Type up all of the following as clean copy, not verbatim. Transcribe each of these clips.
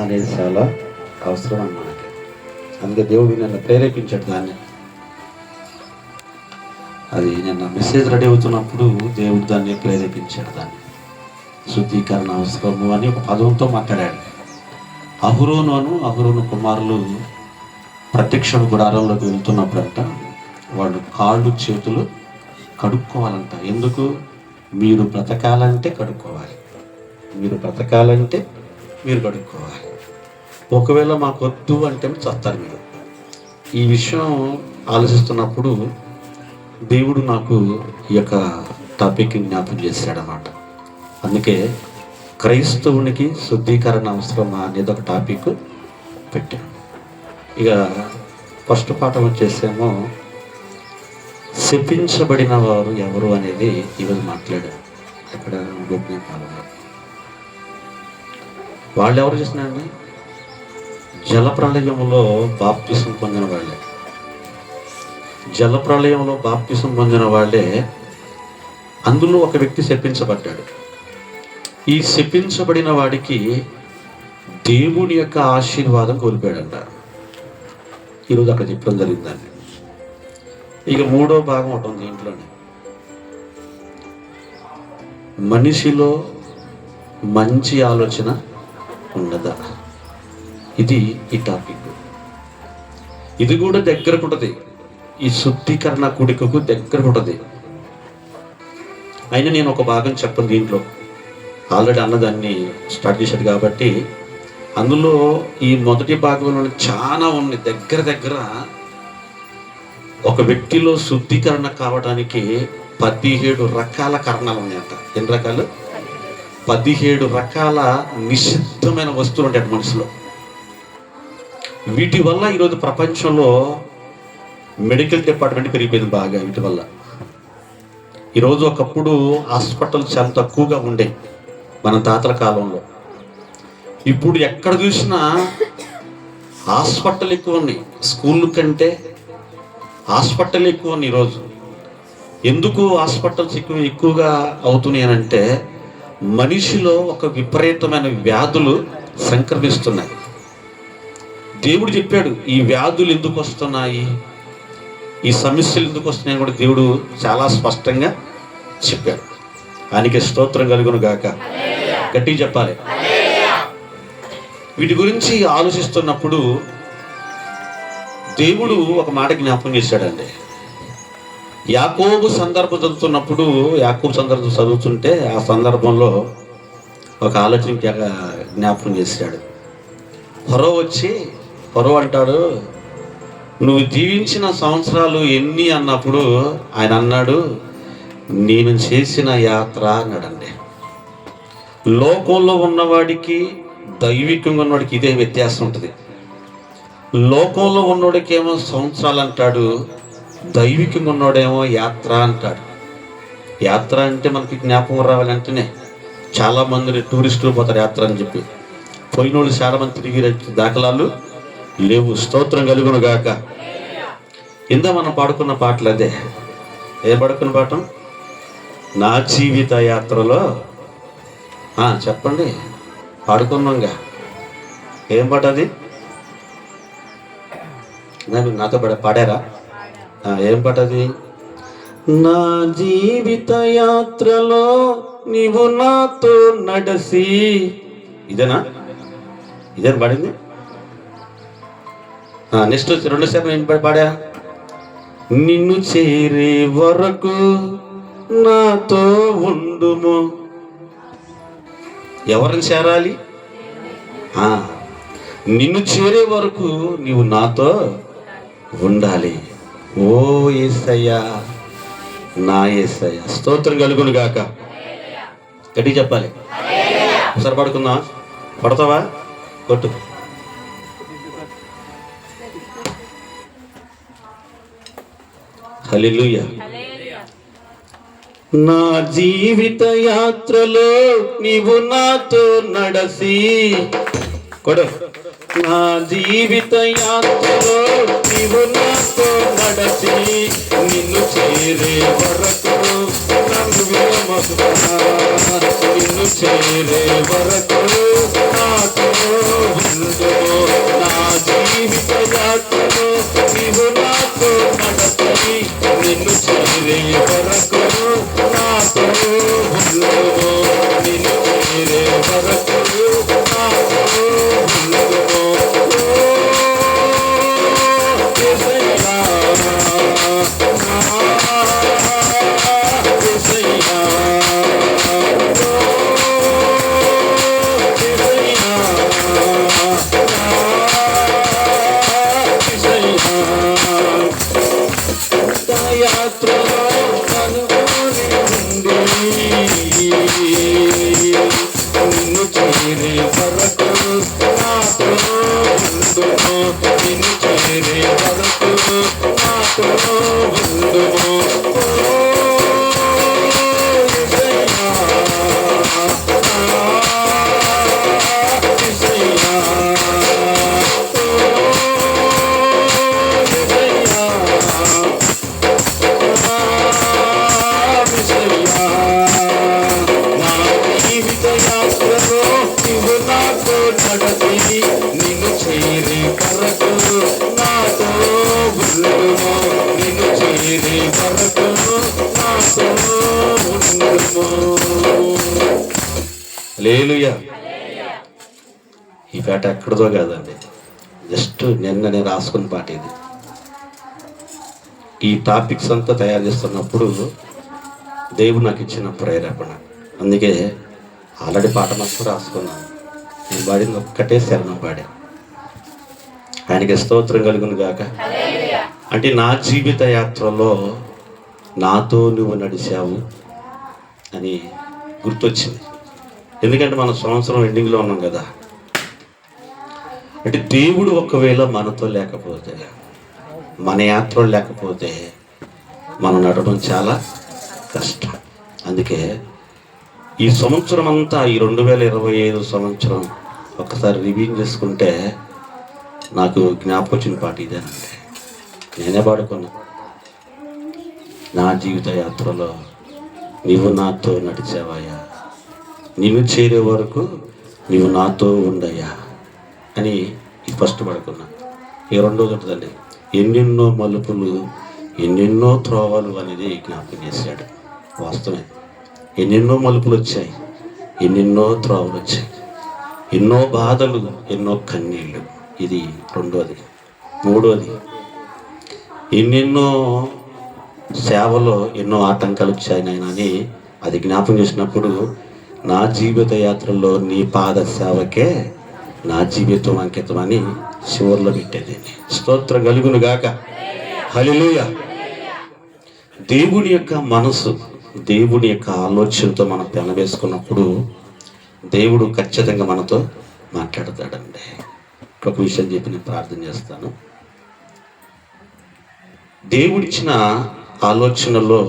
అనేది చాలా అవసరం అన్నమాట. అందుకే దేవుడు నన్ను ప్రేరేపించాడు దాన్ని. అది నిన్న మెసేజ్ రెడీ అవుతున్నప్పుడు దేవుడు దాన్ని ప్రేరేపించాడు. దాన్ని శుద్ధీకరణ అవసరము అని ఒక పదంతో మాట్లాడాడు. అహరోను కుమారులు ప్రత్యక్ష గుడారంలోకి వెళ్తున్నప్పుడంట వాళ్ళు కాళ్ళు చేతులు కడుక్కోవాలంట. ఎందుకు? మీరు బ్రతకాలంటే కడుక్కోవాలి, మీరు బ్రతకాలంటే మీరు కడుక్కోవాలి. ఒకవేళ మాకు వద్దు అంటే చస్తారు మీరు. ఈ విషయం ఆలోచిస్తున్నప్పుడు దేవుడు నాకు ఈ యొక్క టాపిక్ జ్ఞాపకం చేశాడనమాట. అందుకే క్రైస్తవునికి శుద్ధీకరణ అవసరమా అనేది ఒక టాపిక్ పెట్టాను. ఇక ఫస్ట్ పాఠం వచ్చేసేమో శపించబడిన వారు ఎవరు అనేది ఈరోజు మాట్లాడారు. అక్కడ గోప్య కాలంలో వాళ్ళు ఎవరు చేసినారండి? జలప్రళయంలో బాప్తిసం పొందిన వాళ్ళే. జలప్రళయంలో బాప్తిసం పొందిన వాళ్ళే. అందులో ఒక వ్యక్తి శపించబడ్డాడు. ఈ శపించబడిన వాడికి దేవుని యొక్క ఆశీర్వాదం కోల్పోయాడంట. ఈరోజు అక్కడ చెప్పడం జరిగిందండి. ఇక మూడో భాగం ఉంటుంది దీంట్లోనే. మనిషిలో మంచి ఆలోచన ఉండదా? ఇది ఈ టాపిక్. ఇది కూడా దగ్గరకు ఉంటుంది, ఈ శుద్ధీకరణ కూడికకు దగ్గరకు ఉంటుంది. అయినా నేను ఒక భాగం చెప్పను దీంట్లో, ఆల్రెడీ అన్నదాన్ని స్టార్ట్ చేశాడు కాబట్టి. అందులో ఈ మొదటి భాగంలో చాలా ఉన్నాయి. దగ్గర ఒక వ్యక్తిలో శుద్ధీకరణ కావడానికి 17 రకాల కారణాలు ఉన్నాయంట. ఎన్ని రకాలు? 17 రకాల నిషిద్ధమైన వస్తువులు ఉంటాయి మనిషిలో. వీటి వల్ల ఈరోజు ప్రపంచంలో మెడికల్ డిపార్ట్మెంట్ పెరిగిపోయింది బాగా. వీటి వల్ల ఈరోజు ఒకప్పుడు హాస్పిటల్ చాలా తక్కువగా ఉండే మన తాతల కాలంలో. ఇప్పుడు ఎక్కడ చూసినా హాస్పిటల్ ఎక్కువ ఉన్నాయి. స్కూల్ కంటే హాస్పిటల్ ఎక్కువ ఉన్నాయి ఈరోజు. ఎందుకు హాస్పిటల్స్ ఎక్కువగా అవుతున్నాయి అంటే మనిషిలో ఒక విపరీతమైన వ్యాధులు సంక్రమిస్తున్నాయి. దేవుడు చెప్పాడు ఈ వ్యాధులు ఎందుకు వస్తున్నాయి, ఈ సమస్యలు ఎందుకు వస్తున్నాయని కూడా దేవుడు చాలా స్పష్టంగా చెప్పాడు. ఆయనకి స్తోత్రం కలుగును గాక. గట్టిగా చెప్పాలి. వీటి గురించి ఆలోచిస్తున్నప్పుడు దేవుడు ఒక మాట జ్ఞాపకం చేశాడండి. యాకోబు సందర్భం చదువుతుంటే ఆ సందర్భంలో ఒక ఆలోచన జ్ఞాపకం చేశాడు. ఫరో అంటాడు, నువ్వు జీవించిన సంవత్సరాలు ఎన్ని అన్నప్పుడు ఆయన అన్నాడు, నేను చేసిన యాత్ర అన్నాడండి. లోకంలో ఉన్నవాడికి దైవికంగా ఉన్నవాడికి ఇదే వ్యత్యాసం ఉంటుంది. లోకంలో ఉన్నవాడికి ఏమో సంవత్సరాలు అంటాడు, దైవికంగా ఉన్నవాడేమో యాత్ర అంటాడు. యాత్ర అంటే మనకి జ్ఞాపకం రావాలంటేనే చాలామంది టూరిస్టులు పోతారు యాత్ర అని చెప్పి. పోయిన వాళ్ళు చాలా మంది తిరిగి దాఖలాలు లేవు. స్తోత్రం కలుగును గాక. ఇందా మనం పాడుకున్న పాటలు అదే. ఏం పాడుకున్న పాఠం? నా జీవిత యాత్రలో చెప్పండి, పాడుకున్నాంగా. ఏం పాట అది? నాతో పాడారా? ఏం పాట అది? నా జీవిత యాత్రలో నీవు నాతో నడసి. ఇదేనా పడింది? నెక్స్ట్ 2 సేపు నేను పాడా. నిన్ను చేరే వరకు నాతో ఉండుము. ఎవరిని చేరాలి? నిన్ను చేరే వరకు నీవు నాతో ఉండాలి. ఓ యేసయ్యా, నా యేసయ్యా. స్తోత్రం కలుగును గాక. గట్టిగా చెప్పాలి. ఒకసారి పడుకుందా? పడతావా? కొట్టు. హల్లెలూయా. నా జీవిత యాత్రలో నీవు నాతో నడసి. కొడు. నా జీవిత యాత్రలో నీవు నాతో నడసి, నిన్ను చేరే వరకు నన్ను విడమకునా. నిన్ను చేరే వరకు నాతో నడతిని నిన్ను చేరే వరకు నాతో ఉండుము, నిన్ను చేరే వరకు నాతో ఉండుము. హల్లెలూయా. ఈ పాట ఎక్కడిదో కాదండి, జస్ట్ నిన్న నేను రాసుకున్న పాట ఇది. ఈ టాపిక్స్ అంతా తయారు చేస్తున్నప్పుడు దేవుడు నాకు ఇచ్చిన ప్రేరేపణ. అందుకే ఆల్రెడీ పాట మొత్తం రాసుకున్నాను. నేను పాడింది ఒక్కటే శరణం పాడా. ఆయనకి స్తోత్రం కలుగును గాక. అంటే నా జీవిత యాత్రలో నాతో నువ్వు నడిచావు అని గుర్తొచ్చింది. ఎందుకంటే మన సంవత్సరం ఎండింగ్లో ఉన్నాం కదా. అంటే దేవుడు ఒకవేళ మనతో లేకపోతే, మన యాత్రలో లేకపోతే మనం నడవడం చాలా కష్టం. అందుకే ఈ సంవత్సరం అంతా, ఈ 2025 సంవత్సరం ఒకసారి రివ్యూ చేసుకుంటే నాకు జ్ఞాపకం వచ్చిన పాట ఇదేనండి. నేనే పాడుకున్నా. నా జీవిత యాత్రలో నీవు నాతో నడిచావయ్యా, నిన్ను చేరే వరకు నీవు నాతో ఉండయ్యా అని ఈ ఫస్ట్ పడుకున్నా. ఈ రెండోది ఉంటుందండి, ఎన్నెన్నో మలుపులు ఎన్నెన్నో త్రోవలు అనేది జ్ఞాపకం చేశాడు. వాస్తవమే, ఎన్నెన్నో మలుపులు వచ్చాయి, ఎన్నెన్నో త్రోవలు వచ్చాయి, ఎన్నో బాధలు, ఎన్నో కన్నీళ్ళు. ఇది రెండోది. మూడోది, ఎన్నెన్నో సేవలో ఎన్నో ఆటంకాలు వచ్చాయి నాయన అని అది జ్ఞాపకం చేసినప్పుడు, నా జీవిత యాత్రలో నీ పాద సేవకే నా జీవితం అంకితం అని చివర్లో పెట్టేది. స్తోత్రం కలుగును గాక. హల్లెలూయా. దేవుని యొక్క మనసు, దేవుని యొక్క ఆలోచనతో మనం పెనవేసుకున్నప్పుడు దేవుడు ఖచ్చితంగా మనతో మాట్లాడతాడండి. ఒక విషయం చెప్పి నేను ప్రార్థన చేస్తాను. దేవుడిచ్చిన ఆలోచనలో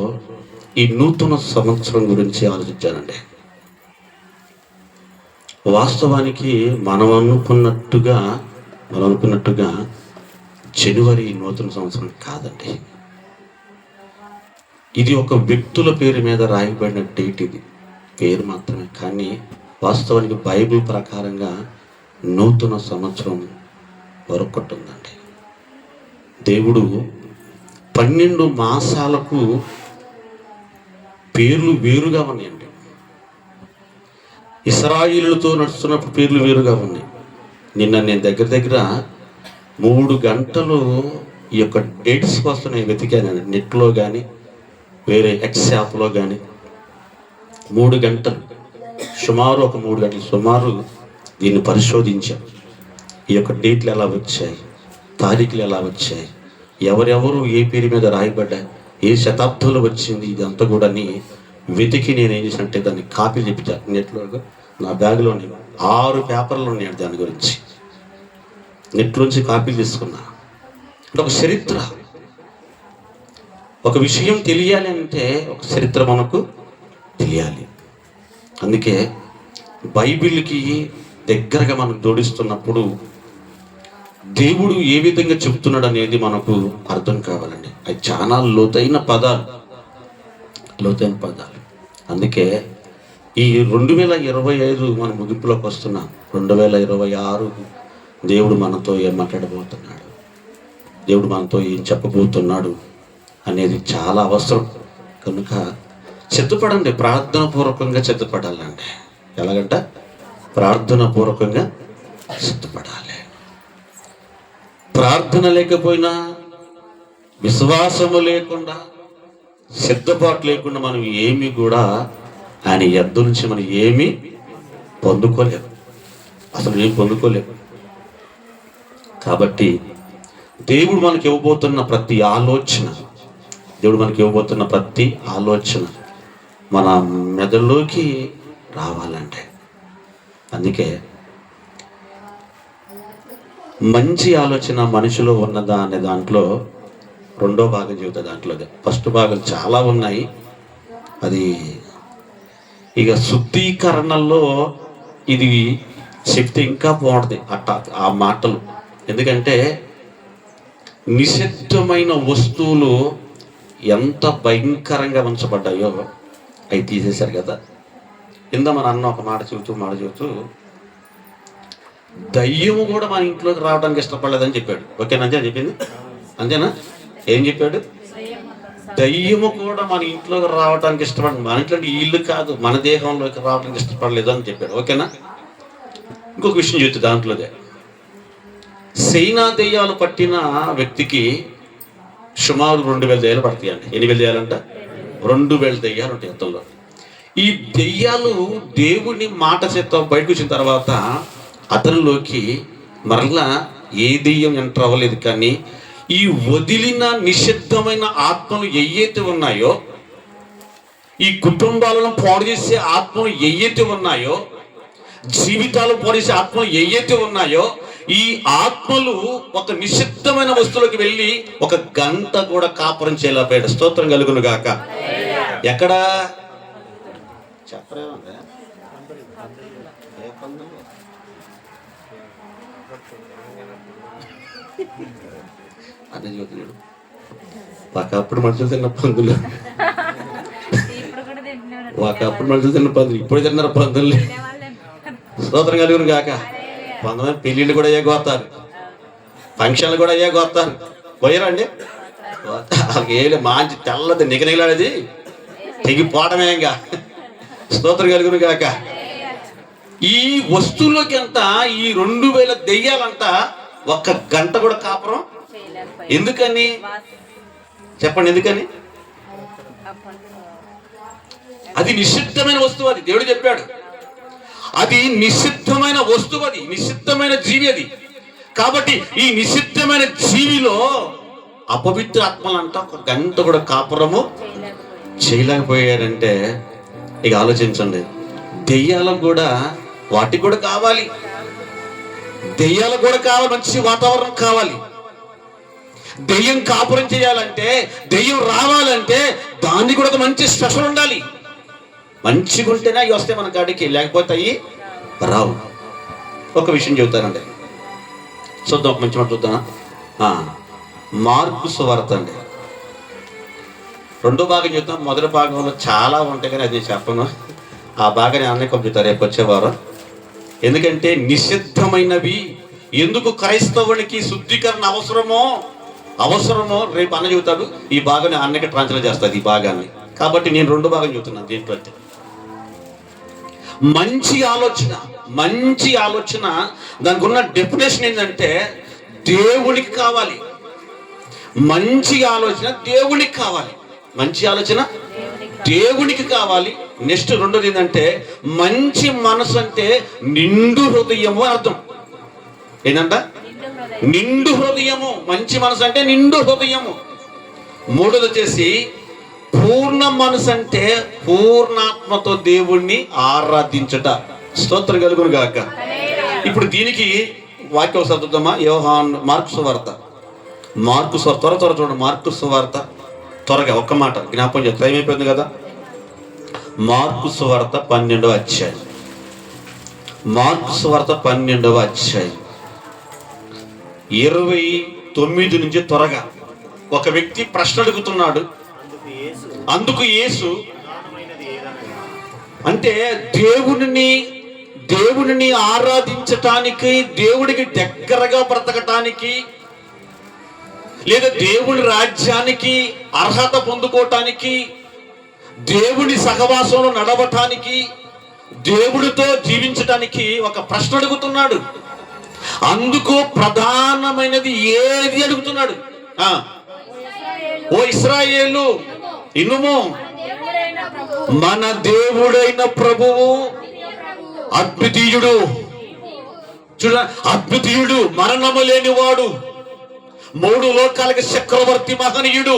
ఈ నూతన సంవత్సరం గురించి ఆలోచించానండి. వాస్తవానికి మనం అనుకున్నట్టుగా జనవరి నూతన సంవత్సరం కాదండి. ఇది ఒక వ్యక్తుల పేరు మీద రాయబడిన డేట్, ఇది పేరు మాత్రమే. కానీ వాస్తవానికి బైబిల్ ప్రకారంగా నూతన సంవత్సరం వరకొట్టుందండి. దేవుడు 12 మాసాలకు పేర్లు వేరుగా ఉన్నాయండి. ఇశ్రాయేలుతో నడుస్తున్నప్పుడు పేర్లు వేరుగా ఉన్నాయి. నిన్న నేను దగ్గర 3 గంటలు ఈ యొక్క డేట్స్ కోసం నేను వెతికాను నెట్లో కానీ వేరే ఎక్స్ యాప్లో కానీ. 3 గంటలు, సుమారు ఒక 3 గంటలు సుమారు దీన్ని పరిశోధించాను. ఈ యొక్క డేట్లు ఎలా వచ్చాయి, తారీఖులు ఎలా వచ్చాయి, ఎవరెవరు ఏ పేరు మీద రాయబడ్డా, ఏ శతాబ్దంలో వచ్చింది, ఇదంతా కూడా వెతికి నేను ఏం చేసినట్టే దాన్ని కాపీ చెప్తాను. నెట్లో నా బ్యాగ్లో 6 పేపర్లు ఉన్నాయి దాని గురించి. నెట్లోంచి కాపీ తీసుకున్నా. అంటే ఒక చరిత్ర, ఒక విషయం తెలియాలి అంటే ఒక చరిత్ర మనకు తెలియాలి. అందుకే బైబిల్కి దగ్గరగా మనం జోడిస్తున్నప్పుడు దేవుడు ఏ విధంగా చెప్తున్నాడు అనేది మనకు అర్థం కావాలండి. అవి చాలా లోతైన పదాలు. అందుకే ఈ 2025 మన ముగింపులోకి వస్తున్నాం. 2026 దేవుడు మనతో ఏం మాట్లాడబోతున్నాడు, దేవుడు మనతో ఏం చెప్పబోతున్నాడు అనేది చాలా అవసరం. కనుక సిద్ధపడండి, ప్రార్థన పూర్వకంగా సిద్ధపడాలండి. ఎలాగంట ప్రార్థన పూర్వకంగా సిద్ధపడాలి. ప్రార్థన లేకపోయినా, విశ్వాసము లేకుండా, సిద్ధపాటు లేకుండా మనం ఏమీ కూడా ఆయన యొద్ద నుంచి మనం ఏమీ పొందుకోలేము. అసలు ఏం పొందుకోలేము. కాబట్టి దేవుడు మనకి ఇవ్వబోతున్న ప్రతి ఆలోచన మన మెదడులోకి రావాలంటే, అందుకే మంచి ఆలోచన మనిషిలో ఉన్నదా అనే దాంట్లో రెండో భాగం చెబుతా. దాంట్లోదే ఫస్ట్ భాగం చాలా ఉన్నాయి. అది ఇక శుద్ధీకరణలో ఇది చెప్తే ఇంకా బాగుంటుంది ఆ మాటలు. ఎందుకంటే నిషిద్ధమైన వస్తువులు ఎంత భయంకరంగా ఉంచబడ్డాయో అవి తీసేశారు కదా. కింద మన అన్న ఒక మాట చెబుతూ దయ్యము కూడా మన ఇంట్లోకి రావడానికి ఇష్టపడలేదని చెప్పాడు. ఓకేనా? అంతే చెప్పింది, అంతేనా? ఏం చెప్పాడు? దయ్యము కూడా మన ఇంట్లోకి రావడానికి ఇష్టపడదు. మన ఇంట్లో ఈ ఇల్లు కాదు, మన దేహంలోకి రావడానికి ఇష్టపడలేదు అని చెప్పాడు. ఓకేనా? ఇంకొక విషయం చెప్తే దాంట్లోదే, సైనా దెయ్యాలు పట్టిన వ్యక్తికి సుమారు 2000 దెయ్యాలు పడతాయండి. ఎన్ని వేల దెయ్యాలంట? 2000 దెయ్యాలు ఉంటాయి అతల్లో. ఈ దెయ్యాలు దేవుని మాట చేత బయటకు వచ్చిన తర్వాత అతనిలోకి మరలా ఏ దెయ్యం ఎంటర్ అవ్వలేదు. కానీ ఈ వదిలిన నిషిద్ధమైన ఆత్మలు ఏవైతే ఉన్నాయో, ఈ కుటుంబాలను పాడు చేసే ఆత్మలు ఏవైతే ఉన్నాయో, జీవితాలు పాడు చేసే ఆత్మలు ఏవైతే ఉన్నాయో, ఈ ఆత్మలు ఒక నిషిద్ధమైన వస్తువులోకి వెళ్ళి 1 గంట కూడా కాపురం చేయలేకపోయాడు. స్తోత్రం కలుగును గాక. ఎక్కడ చెప్పరేమంటే అదే చూస్తున్నాడు. ఒకప్పుడు మనుషులు తిన్న పందులు, ఒకప్పుడు మనుషులు తిన్న పందులు, ఇప్పుడు తిన్నారు పందులు. స్తోత్రం కలుగును గాక. కొంతమంది పెళ్ళిళ్ళు కూడా అయ్యే కోస్తారు, ఫంక్షన్లు కూడా అయ్యే కోస్తారు. పోయారండి ఏ మంచి తెల్లది నిగనిగలాడేది తెగిపోవడమే. ఇంకా స్తోత్రం కలుగును గాక. ఈ వస్తువులోకి అంతా ఈ 2000 దెయ్యాలంతా 1 గంట కూడా కాపురం. ఎందుకని చెప్పండి? ఎందుకని? అది నిషిద్ధమైన వస్తువు. అది దేవుడు చెప్పాడు, అది నిషిద్ధమైన వస్తువు, అది నిషిద్ధమైన జీవి. అది కాబట్టి ఈ నిషిద్ధమైన జీవిలో అపవిత్ర ఆత్మలంట 1 గంట కూడా కాపురము చేయలేకపోయారంటే ఇక ఆలోచించండి. దెయ్యాలకు కూడా వాటికి కూడా కావాలి, దెయ్యాలకు కూడా కావాలి, మంచి వాతావరణం కావాలి. దెయ్యం కాపురం చేయాలంటే, దెయ్యం రావాలంటే దాన్ని కూడా ఒక మంచి స్పెషల్ ఉండాలి. మంచిగా ఉంటేనే అవి వస్తాయి మన కాడికి, లేకపోతే అవి రావు. ఒక విషయం చెబుతానండి, చూద్దాం. ఒక మంచి మాట చూద్దాం. మార్కు సువార్త అండి, 2వ భాగం చూద్దాం. మొదటి భాగంలో చాలా ఉంటాయి కానీ అది చెప్పను. ఆ భాగాన్ని అన్నీ కొంచెం రేపు వచ్చేవారు. ఎందుకంటే నిషిద్ధమైనవి ఎందుకు క్రైస్తవునికి శుద్ధీకరణ అవసరమో రేపు అన్న చెబుతాడు. ఈ భాగాన్ని అన్నకి ట్రాన్స్లేట్ చేస్తుంది ఈ భాగాన్ని. కాబట్టి నేను 2వ భాగం చెబుతున్నాను. దీంట్లో మంచి ఆలోచన దానికి ఉన్న డెఫినేషన్ ఏంటంటే దేవునికి కావాలి. మంచి ఆలోచన దేవునికి కావాలి. మంచి ఆలోచన దేవునికి కావాలి. నెక్స్ట్ 2వది ఏంటంటే మంచి మనసు అంటే నిండు హృదయము అర్థం. ఏంటంట? నిండు హృదయము. మంచి మనసు అంటే నిండు హృదయము. 3వది వచ్చేసి పూర్ణ మనసు అంటే పూర్ణాత్మతో దేవుణ్ణి ఆరాధించుట. స్తోత్రం కలుగును గాక. ఇప్పుడు దీనికి వాక్యం చదువుతామా? మార్కు సువార్త త్వర చూడండి. మార్కు సువార్త త్వరగా ఒక్క మాట జ్ఞాపకం చేస్తా, టైం అయిపోయింది కదా. మార్కు సువార్త 12వ అధ్యాయం. మార్కు సువార్త 12వ అధ్యాయం 29 నుంచి త్వరగా. ఒక వ్యక్తి ప్రశ్న అడుగుతున్నాడు. అందుకు యేసు అంటే దేవునిని ఆరాధించటానికి, దేవుడికి దగ్గరగా బ్రతకటానికి, లేదా దేవుని రాజ్యానికి అర్హత పొందుకోవటానికి, దేవుని సహవాసంలో నడవటానికి, దేవుడితో జీవించటానికి ఒక ప్రశ్న అడుగుతున్నాడు. అందుకు ప్రధానమైనది ఏది అడుగుతున్నాడు? ఓ ఇశ్రాయేలు ఇనుము, మన దేవుడైన ప్రభువు అద్వితీయుడు. చూడ, అద్వితీయుడు, మరణము లేనివాడు, 3 లోకాలకి చక్రవర్తి, మహనీయుడు.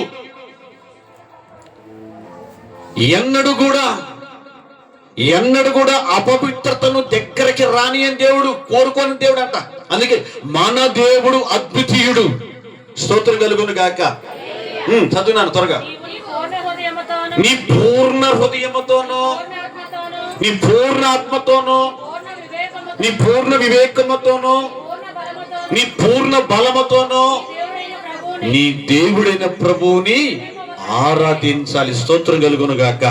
ఎన్నడు కూడా అపవిత్రతను దగ్గరికి రాని అని దేవుడు కోరుకోని దేవుడు అంట. అందుకే మన దేవుడు అద్వితీయుడు. స్తోత్రం కలుగును గాక. చదువున్నాను త్వరగా. నీ పూర్ణ హృదయముతోనూ, నీ పూర్ణ ఆత్మతోనూ, నీ పూర్ణ వివేకముతోనూ, నీ పూర్ణ బలముతోనూ నీ దేవుడైన ప్రభువుని ఆరాధించాలి. స్తోత్రం కలుగును గాక.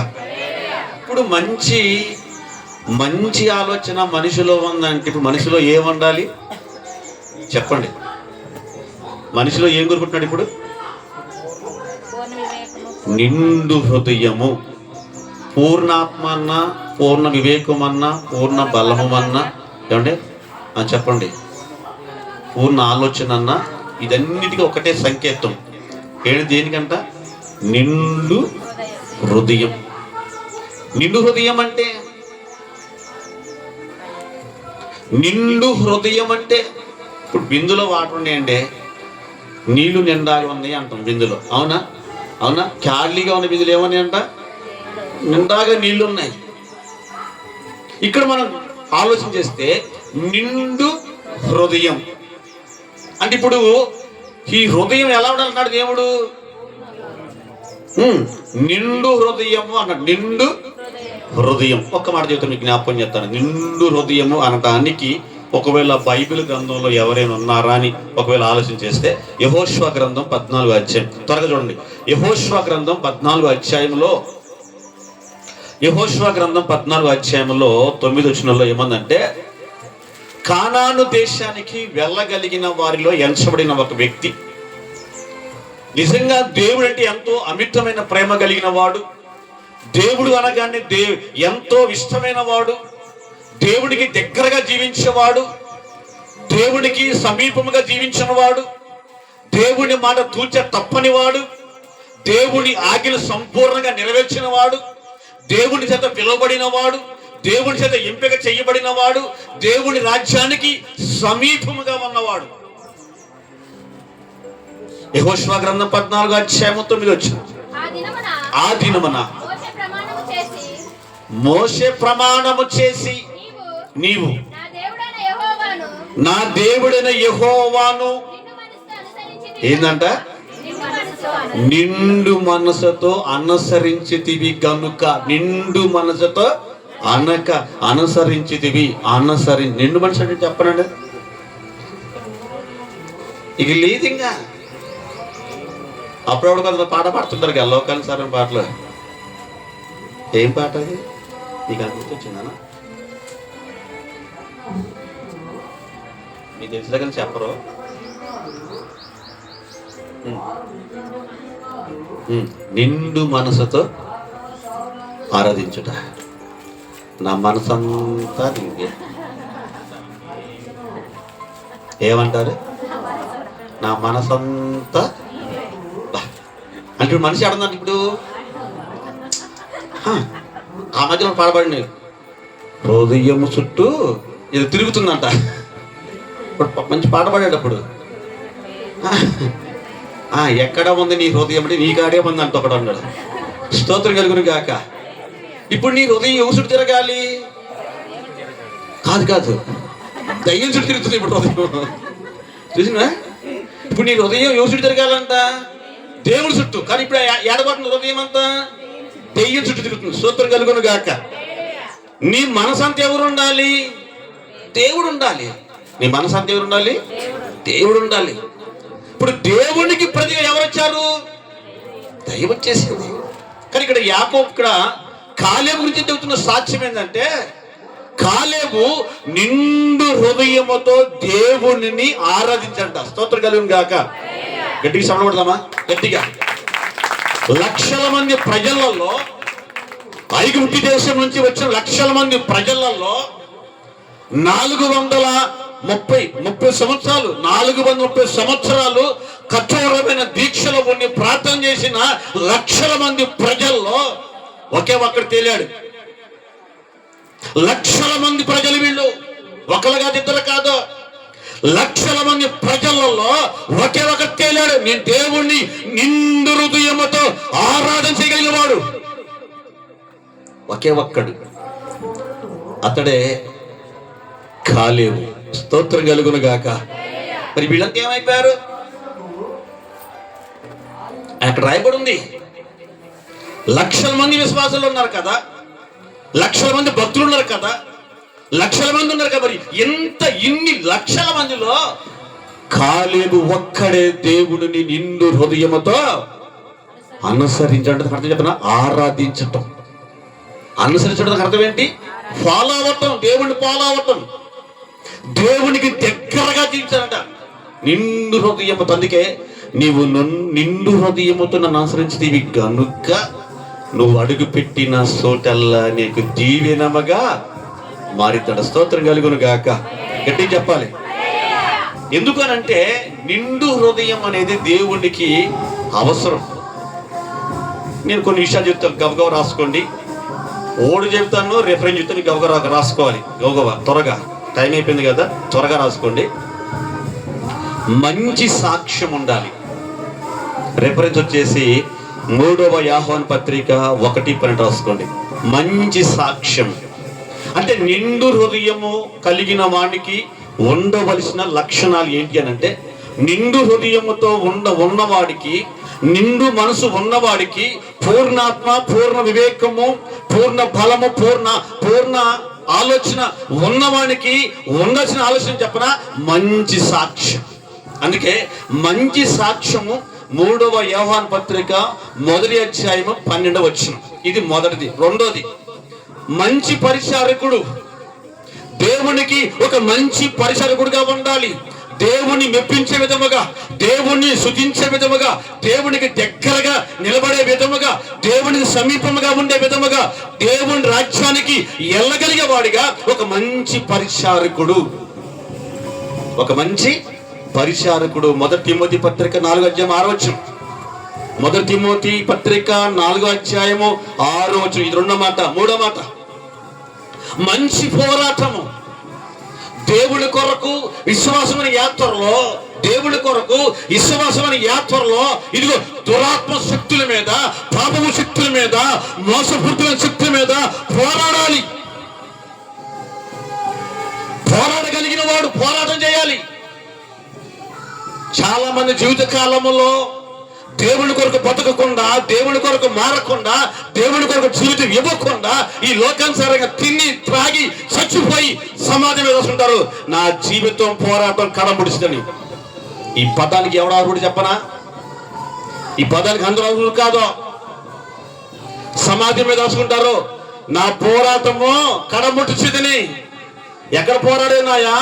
ఇప్పుడు మంచి మంచి ఆలోచన మనిషిలో ఉందంటే ఇప్పుడు మనిషిలో ఏం ఉండాలి చెప్పండి? మనిషిలో ఏం కోరుకుంటున్నాడు ఇప్పుడు? నిండు హృదయము, పూర్ణాత్మ అన్నా, పూర్ణ వివేకం అన్నా, పూర్ణ బలము అన్నా, ఏమంటే చెప్పండి, పూర్ణ ఆలోచన అన్నా, ఇదన్నిటికీ ఒకటే సంకేతం. ఏంటి? దేనికంట? నిండు హృదయం. నిండు హృదయం అంటే, నిండు హృదయం అంటే ఇప్పుడు బిందులో వాటర్ ఉన్నాయండి, నీళ్లు నిండాగా ఉన్నాయి అంటాం బిందులో. అవునా? అవునా? ఖాళీగా ఉన్న బిందులు ఏమన్నాయి అంట? నిండాగా నీళ్లు ఉన్నాయి. ఇక్కడ మనం ఆలోచన చేస్తే నిండు హృదయం అంటే ఇప్పుడు ఈ హృదయం ఎలా ఉండాలన్నాడు దేవుడు? నిండు హృదయము అన్నాడు. నిండు హృదయం. ఒక్క మాట చెబుతాను, మీకు జ్ఞాపకం చేస్తాను. నిండు హృదయము అనటానికి ఒకవేళ బైబిల్ గ్రంథంలో ఎవరైనా ఉన్నారా అని ఒకవేళ ఆలోచన చేస్తే యెహోషువ గ్రంథం 14వ అధ్యాయం, త్వరగా చూడండి. యెహోషువ గ్రంథం 14వ అధ్యాయంలో, యెహోషువ గ్రంథం 14వ అధ్యాయంలో 9వ వచనంలో ఏమందంటే, కానాను దేశానికి వెళ్ళగలిగిన వారిలో ఎంచబడిన ఒక వ్యక్తి, నిజంగా దేవుడు అంటే ఎంతో అమితమైన ప్రేమ కలిగిన వాడు, దేవుడు అనగానే ఎంతో ఇష్టమైన వాడు, దేవుడికి దగ్గరగా జీవించేవాడు, దేవుడికి సమీపముగా జీవించిన వాడు, దేవుని మాట తూచ తప్పని వాడు, దేవుని ఆజ్ఞలు సంపూర్ణంగా నెరవేర్చిన వాడు, దేవుని చేత పిలువబడిన వాడు, దేవుని చేత ఎంపిక చేయబడిన వాడు, దేవుని రాజ్యానికి సమీపముగా ఉన్నవాడు. యెహోషువ గ్రంథం 14వ అధ్యాయం 9వ వచనం. ఆ దినమున మోషే ప్రమాణము చేసి నీవు నా దేవుడైన యెహోవాను ఏందంట? నిండు మనసుతో అనుసరించితివి గనుక. నిండు మనసుతో అనుసరించితివి. నిండు మనసు అంటే చెప్పనండి, ఇక లేదు ఇంకా. అప్పుడప్పుడు కొంత పాట పాడుతుంటారు కదా, లోకానుసారం పాటలు. ఏం పాట అది? నీకు అది గుర్తొచ్చిందనా? మీకు తెలిసిన దగ్గర చెప్పరు. నిండు మనసుతో ఆరాధించుట, నా మనసంతా నీవే. ఏమంటారు? నా మనసంతా అంటే మనిషి ఆడుందంటే ఇప్పుడు ఆ మధ్యలో పాడబడి హృదయము చుట్టూ ఇది తిరుగుతుందంట. మంచి పాట పాడేటప్పుడు ఎక్కడ ఉంది నీ హృదయం అంటే నీ కాడే ఉంది అంట ఒకడు అన్నాడు. స్తోత్రం కలుగును గాక. ఇప్పుడు నీ హృదయం ఎవరు చుట్టూ తిరగాలి? కాదు, దయ్యం చుట్టూ తిరుగుతుంది ఇప్పుడు హృదయం. చూసినా? ఇప్పుడు నీ హృదయం ఎవరు చుట్టూ తిరగాలంట? దేవుడి చుట్టూ. కానీ ఇప్పుడు ఏడబడుతుంది హృదయం అంతా దెయ్యం చుట్టూ తిరుగుతుంది. స్తోత్రం కలుగును గాక. నీ మనసంతా ఎవరు ఉండాలి? దేవుడు ఉండాలి. నీ మనసంతా ఎవరు ఉండాలి? దేవుడు ఉండాలి. ఇప్పుడు దేవునికి ప్రతిగా ఎవరు వచ్చారు? దయ్యం వచ్చేసింది. కానీ ఇక్కడ యాకోబు ఇక్కడ కాలేబు గురించి చెబుతున్న సాక్ష్యం ఏంటంటే, కాలేబు నిండు హృదయముతో దేవునిని ఆరాధించంట. స్తోత్రం కలుగును గాక. గట్టిగా సవడబడదామా? గట్టిగా. లక్షల మంది ప్రజలలో, ఐగుప్తు దేశం నుంచి వచ్చిన లక్షల మంది ప్రజలలో 430 సంవత్సరాలు 430 సంవత్సరాలు కఠోరమైన దీక్షలో ఉండి ప్రార్థన చేసిన లక్షల మంది ప్రజల్లో ఒకే ఒక్కడు తేలాడు. లక్షల మంది ప్రజలు వీళ్ళు, ఒకరు కాదు, ఇద్దరు కాదు, లక్షల మంది ప్రజలలో ఒకే ఒకటి తేలాడు. నేను దేవుణ్ణి నిండు హృదయముతో ఆరాధన చేయగలిగిన వాడు ఒకే ఒక్కడు. అతడే కాలేబు. స్తోత్రం కలుగును గాక. మరి వీళ్ళంతా ఏమైపోయారు? అక్కడ రాయబడి ఉంది, లక్షల మంది విశ్వాసులు ఉన్నారు కదా, లక్షల మంది భక్తులు ఉన్నారు కదా, లక్షల మంది ఉన్నారు కదా. మరి ఇన్ని లక్షల మందిలో కాలేబు ఒక్కడే దేవుడిని నిండు హృదయముతో అనుసరించడం. అర్థం చెప్పిన ఆరాధించటం. అనుసరించడానికి అర్థం ఏంటి? ఫాలో అవ్వటం, దేవుణ్ణి ఫాలో అవ్వటం, దేవునికి దగ్గరగా జీవించాలంట నిండు హృదయముతో. అందుకే నీవు నిండు హృదయముతో నన్ను అనుసరించేవి గనుక నువ్వు అడుగు పెట్టిన చోటల్లా నీకు దీవెనముగా మారితాడు. స్తోత్రం కలుగును గాక. గట్టి చెప్పాలి. ఎందుకనంటే నిండు హృదయం అనేది దేవునికి అవసరం. నేను కొన్ని విషయాలు చెప్తాను, గబగబా రాసుకోండి. ఓడు చెప్తాను, రెఫరెన్స్ చెప్తాను, గబగబా రాసుకోవాలి. గబగబా త్వరగా, టైం అయిపోయింది కదా, త్వరగా రాసుకోండి. మంచి సాక్ష్యం ఉండాలి. రెఫరెన్స్ వచ్చేసి 3వ యోహాను పత్రిక 1:12 రాసుకోండి. మంచి సాక్ష్యం అంటే నిండు హృదయము కలిగిన వానికి ఉండవలసిన లక్షణాలు ఏంటి అని అంటే, నిండు హృదయముతో ఉన్నవాడికి, నిండు మనసు ఉన్నవాడికి, పూర్ణాత్మ, పూర్ణ వివేకము, పూర్ణ బలము, పూర్ణ ఆలోచన ఉన్నవానికి ఉండాల్సిన ఆలోచన చెప్పనా? మంచి సాక్ష్యం. అందుకే మంచి సాక్ష్యము 3వ యోహాను పత్రిక 1వ అధ్యాయము 12వ వచనం. ఇది మొదటిది. రెండోది, మంచి పరిచారకుడు. దేవునికి ఒక మంచి పరిచారకుడుగా ఉండాలి. దేవుని మెప్పించే విధముగా, దేవుణ్ణి స్తుతించే విధముగా, దేవునికి దగ్గరగా నిలబడే విధముగా, దేవునికి సమీపముగా ఉండే విధముగా, దేవుని రాజ్యానికి వెళ్ళగలిగే వాడిగా ఒక మంచి పరిచారకుడు, ఒక మంచి పరిచారకుడు. 1 తిమోతి పత్రిక 4వ అధ్యాయం 6వ వచనం. 1 తిమోతి పత్రిక 4వ అధ్యాయము 6వ వచనం. ఇది రెండో మాట. మూడో మాట, మంచి పోరాటము. దేవుడి కొరకు విశ్వాసమైన యాత్రలో, దేవుడి కొరకు విశ్వాసమైన యాత్రలో ఇదిగో దురాత్మ శక్తుల మీద, పాపము శక్తుల మీద, మోసపూరితమైన శక్తుల మీద పోరాడాలి. పోరాడగలిగిన వాడు పోరాటం చేయాలి. చాలా మంది జీవిత కాలంలో దేవుని కొరకు బతకకుండా, దేవుని కొరకు మారకుండా, దేవుని కొరకు జీవితం ఇవ్వకుండా ఈ లోకానుసారంగా తిని త్రాగి చచ్చిపోయి సమాధి మీద వస్తుంటారు. నా జీవితం పోరాటం కడముడిస్తుందని. ఈ పదానికి ఎవడు అర్హుడు చెప్పనా? ఈ పదానికి అందరూ అర్హులు కాదు. సమాధి మీద వస్తుంటారు. నా పోరాటము కడముడిస్తుందని. ఎక్కడ పోరాడేనాయా?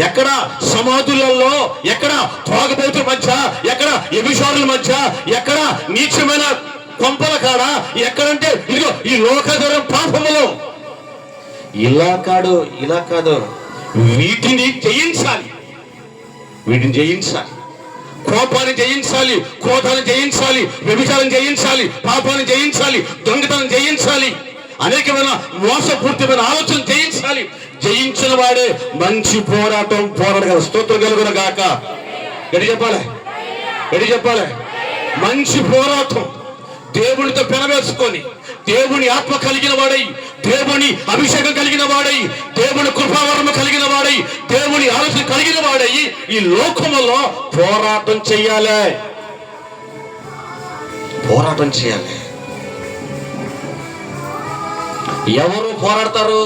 ఎక్కడ? సమాధులలో, ఎక్కడ త్రాగుబోతుల మధ్య, ఎక్కడ వ్యభిచారుల మధ్య, ఎక్కడ నీచమైన కొంపల కాడ, ఎక్కడంటే ఇదిగో ఈ లోకధరం పాపములో. ఇలా కాదు, వీటిని జయించాలి. వీటిని జయించాలి. కోపాన్ని జయించాలి, క్రోధాన్ని జయించాలి, వ్యభిచారం జయించాలి, పాపాన్ని జయించాలి, దొంగతనం జయించాలి, అనేకమైన మోసపూరితమైన ఆలోచన జయించాలి. జయించిన వాడే మంచి పోరాడగల. స్తోత్రం కలుగును గాక. గడి చెప్పాలి. మంచి పోరాటం. దేవునితో పెనవేసుకొని, దేవుని ఆత్మ కలిగిన వాడై, దేవుని అభిషేకం కలిగిన వాడై, దేవుని కృపావరము కలిగిన వాడై, దేవుని ఆలోచన కలిగిన వాడై ఈ లోకములో పోరాటం చెయ్యాలి. ఎవరు పోరాడతారు?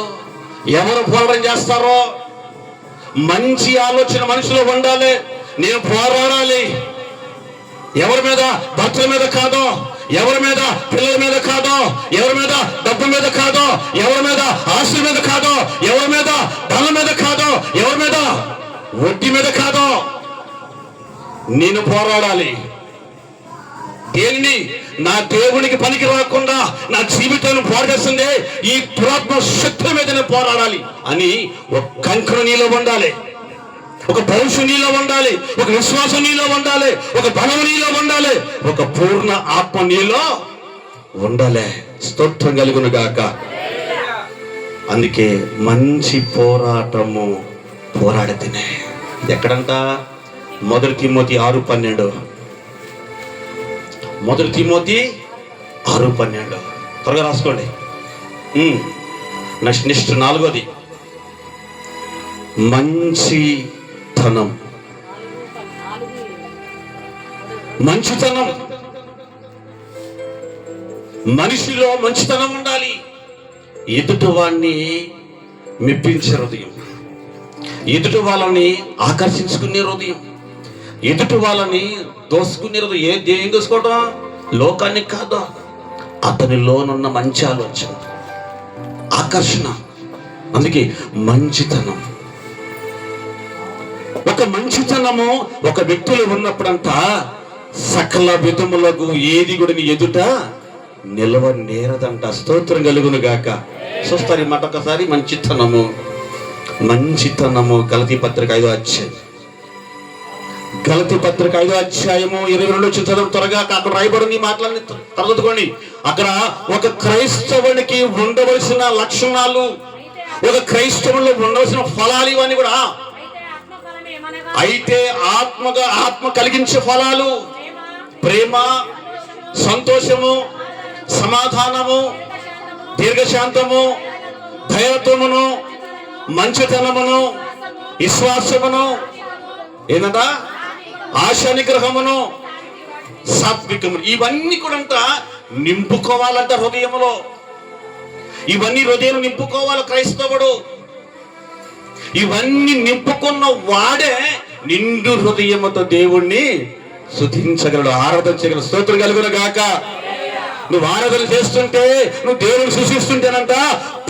ఎవరు పోరాటం చేస్తారో? మంచి ఆలోచన మనిషిలో ఉండాలి. నేను పోరాడాలి. ఎవరి మీద? భర్తల మీద కాదో, ఎవరి మీద? పిల్లల మీద కాదో, ఎవరి మీద? డబ్బు మీద కాదో, ఎవరి మీద? ఆస్తుల మీద కాదో, ఎవరి మీద? ధనం మీద కాదో, ఎవరి మీద? వడ్డీ మీద కాదో. నేను పోరాడాలి. దేనిని? నా దేవునికి పనికి రాకుండా నా జీవితాన్ని పోరాడేస్తుంది ఈ దురాత్మ శక్తుల మీద నేను పోరాడాలి అని ఒక కంకణ నీలో ఉండాలి, ఒక భవిష్య నీలో ఉండాలి, ఒక విశ్వాసం నీలో ఉండాలి, ఒక బలం నీలో ఉండాలి, ఒక పూర్ణ ఆత్మ నీలో ఉండాలి. స్తోత్రం కలుగును గాక. అందుకే మంచి పోరాటము పోరాడితేనే. ఎక్కడంట? 1 తిమోతి 6:12. 1 తిమోతి 6:12 త్వరగా రాసుకోండి. నెక్స్ట్ 4వది, మంచితనం. మనిషిలో మంచితనం ఉండాలి. ఎదుటి వాడిని మెప్పించే హృదయం, ఎదుటి వాళ్ళని ఆకర్షించుకునే హృదయం, ఎదుటి వాళ్ళని దోసుకునే హృదయం. ఏం దోసుకోవడం? లోకాన్ని కాదు, అతనిలోనున్న మంచి ఆలోచన, ఆకర్షణ. అందుకే మంచితనం. ఒక మంచితనము ఒక వ్యక్తిలో ఉన్నప్పుడంతా సకల విధములకు ఏది కూడా నీ ఎదుట నిలవ నేరదంట. స్తోత్రం కలుగును గాక. చూస్తారు ఈ మాట ఒకసారి. మంచితనము, మంచితనము. గలతీ పత్రిక 5వ అధ్యాయం, గలతీ పత్రిక 5వ అధ్యాయము 22 వచ్చిన చదువు త్వరగా. అక్కడ రాయబడింది మాటలన్నీ తరగతుకోండి. అక్కడ ఒక క్రైస్తవునికి ఉండవలసిన లక్షణాలు, ఒక క్రైస్తవుల్లో ఉండవలసిన ఫలాలు ఇవన్నీ కూడా. అయితే ఆత్మ కలిగించే ఫలాలు ప్రేమ, సంతోషము, సమాధానము, దీర్ఘశాంతము, దయత్వమును, మంచితనమును, విశ్వాసమును, ఏంటంట ఆశా నిగ్రహమును, సాత్వికము. ఇవన్నీ కూడా నింపుకోవాలంట హృదయంలో. ఇవన్నీ హృదయం నింపుకోవాలి క్రైస్తవుడు. ఇవన్నీ నింపుకున్న వాడే నిండు హృదయముతో దేవుణ్ణి స్తుతించగలడు, ఆరాధన చేయగలడు. స్తోత్రం కలుగును గాక. నువ్వు ఆరాధన చేస్తుంటే, నువ్వు దేవుని సూచిస్తుంటేనంట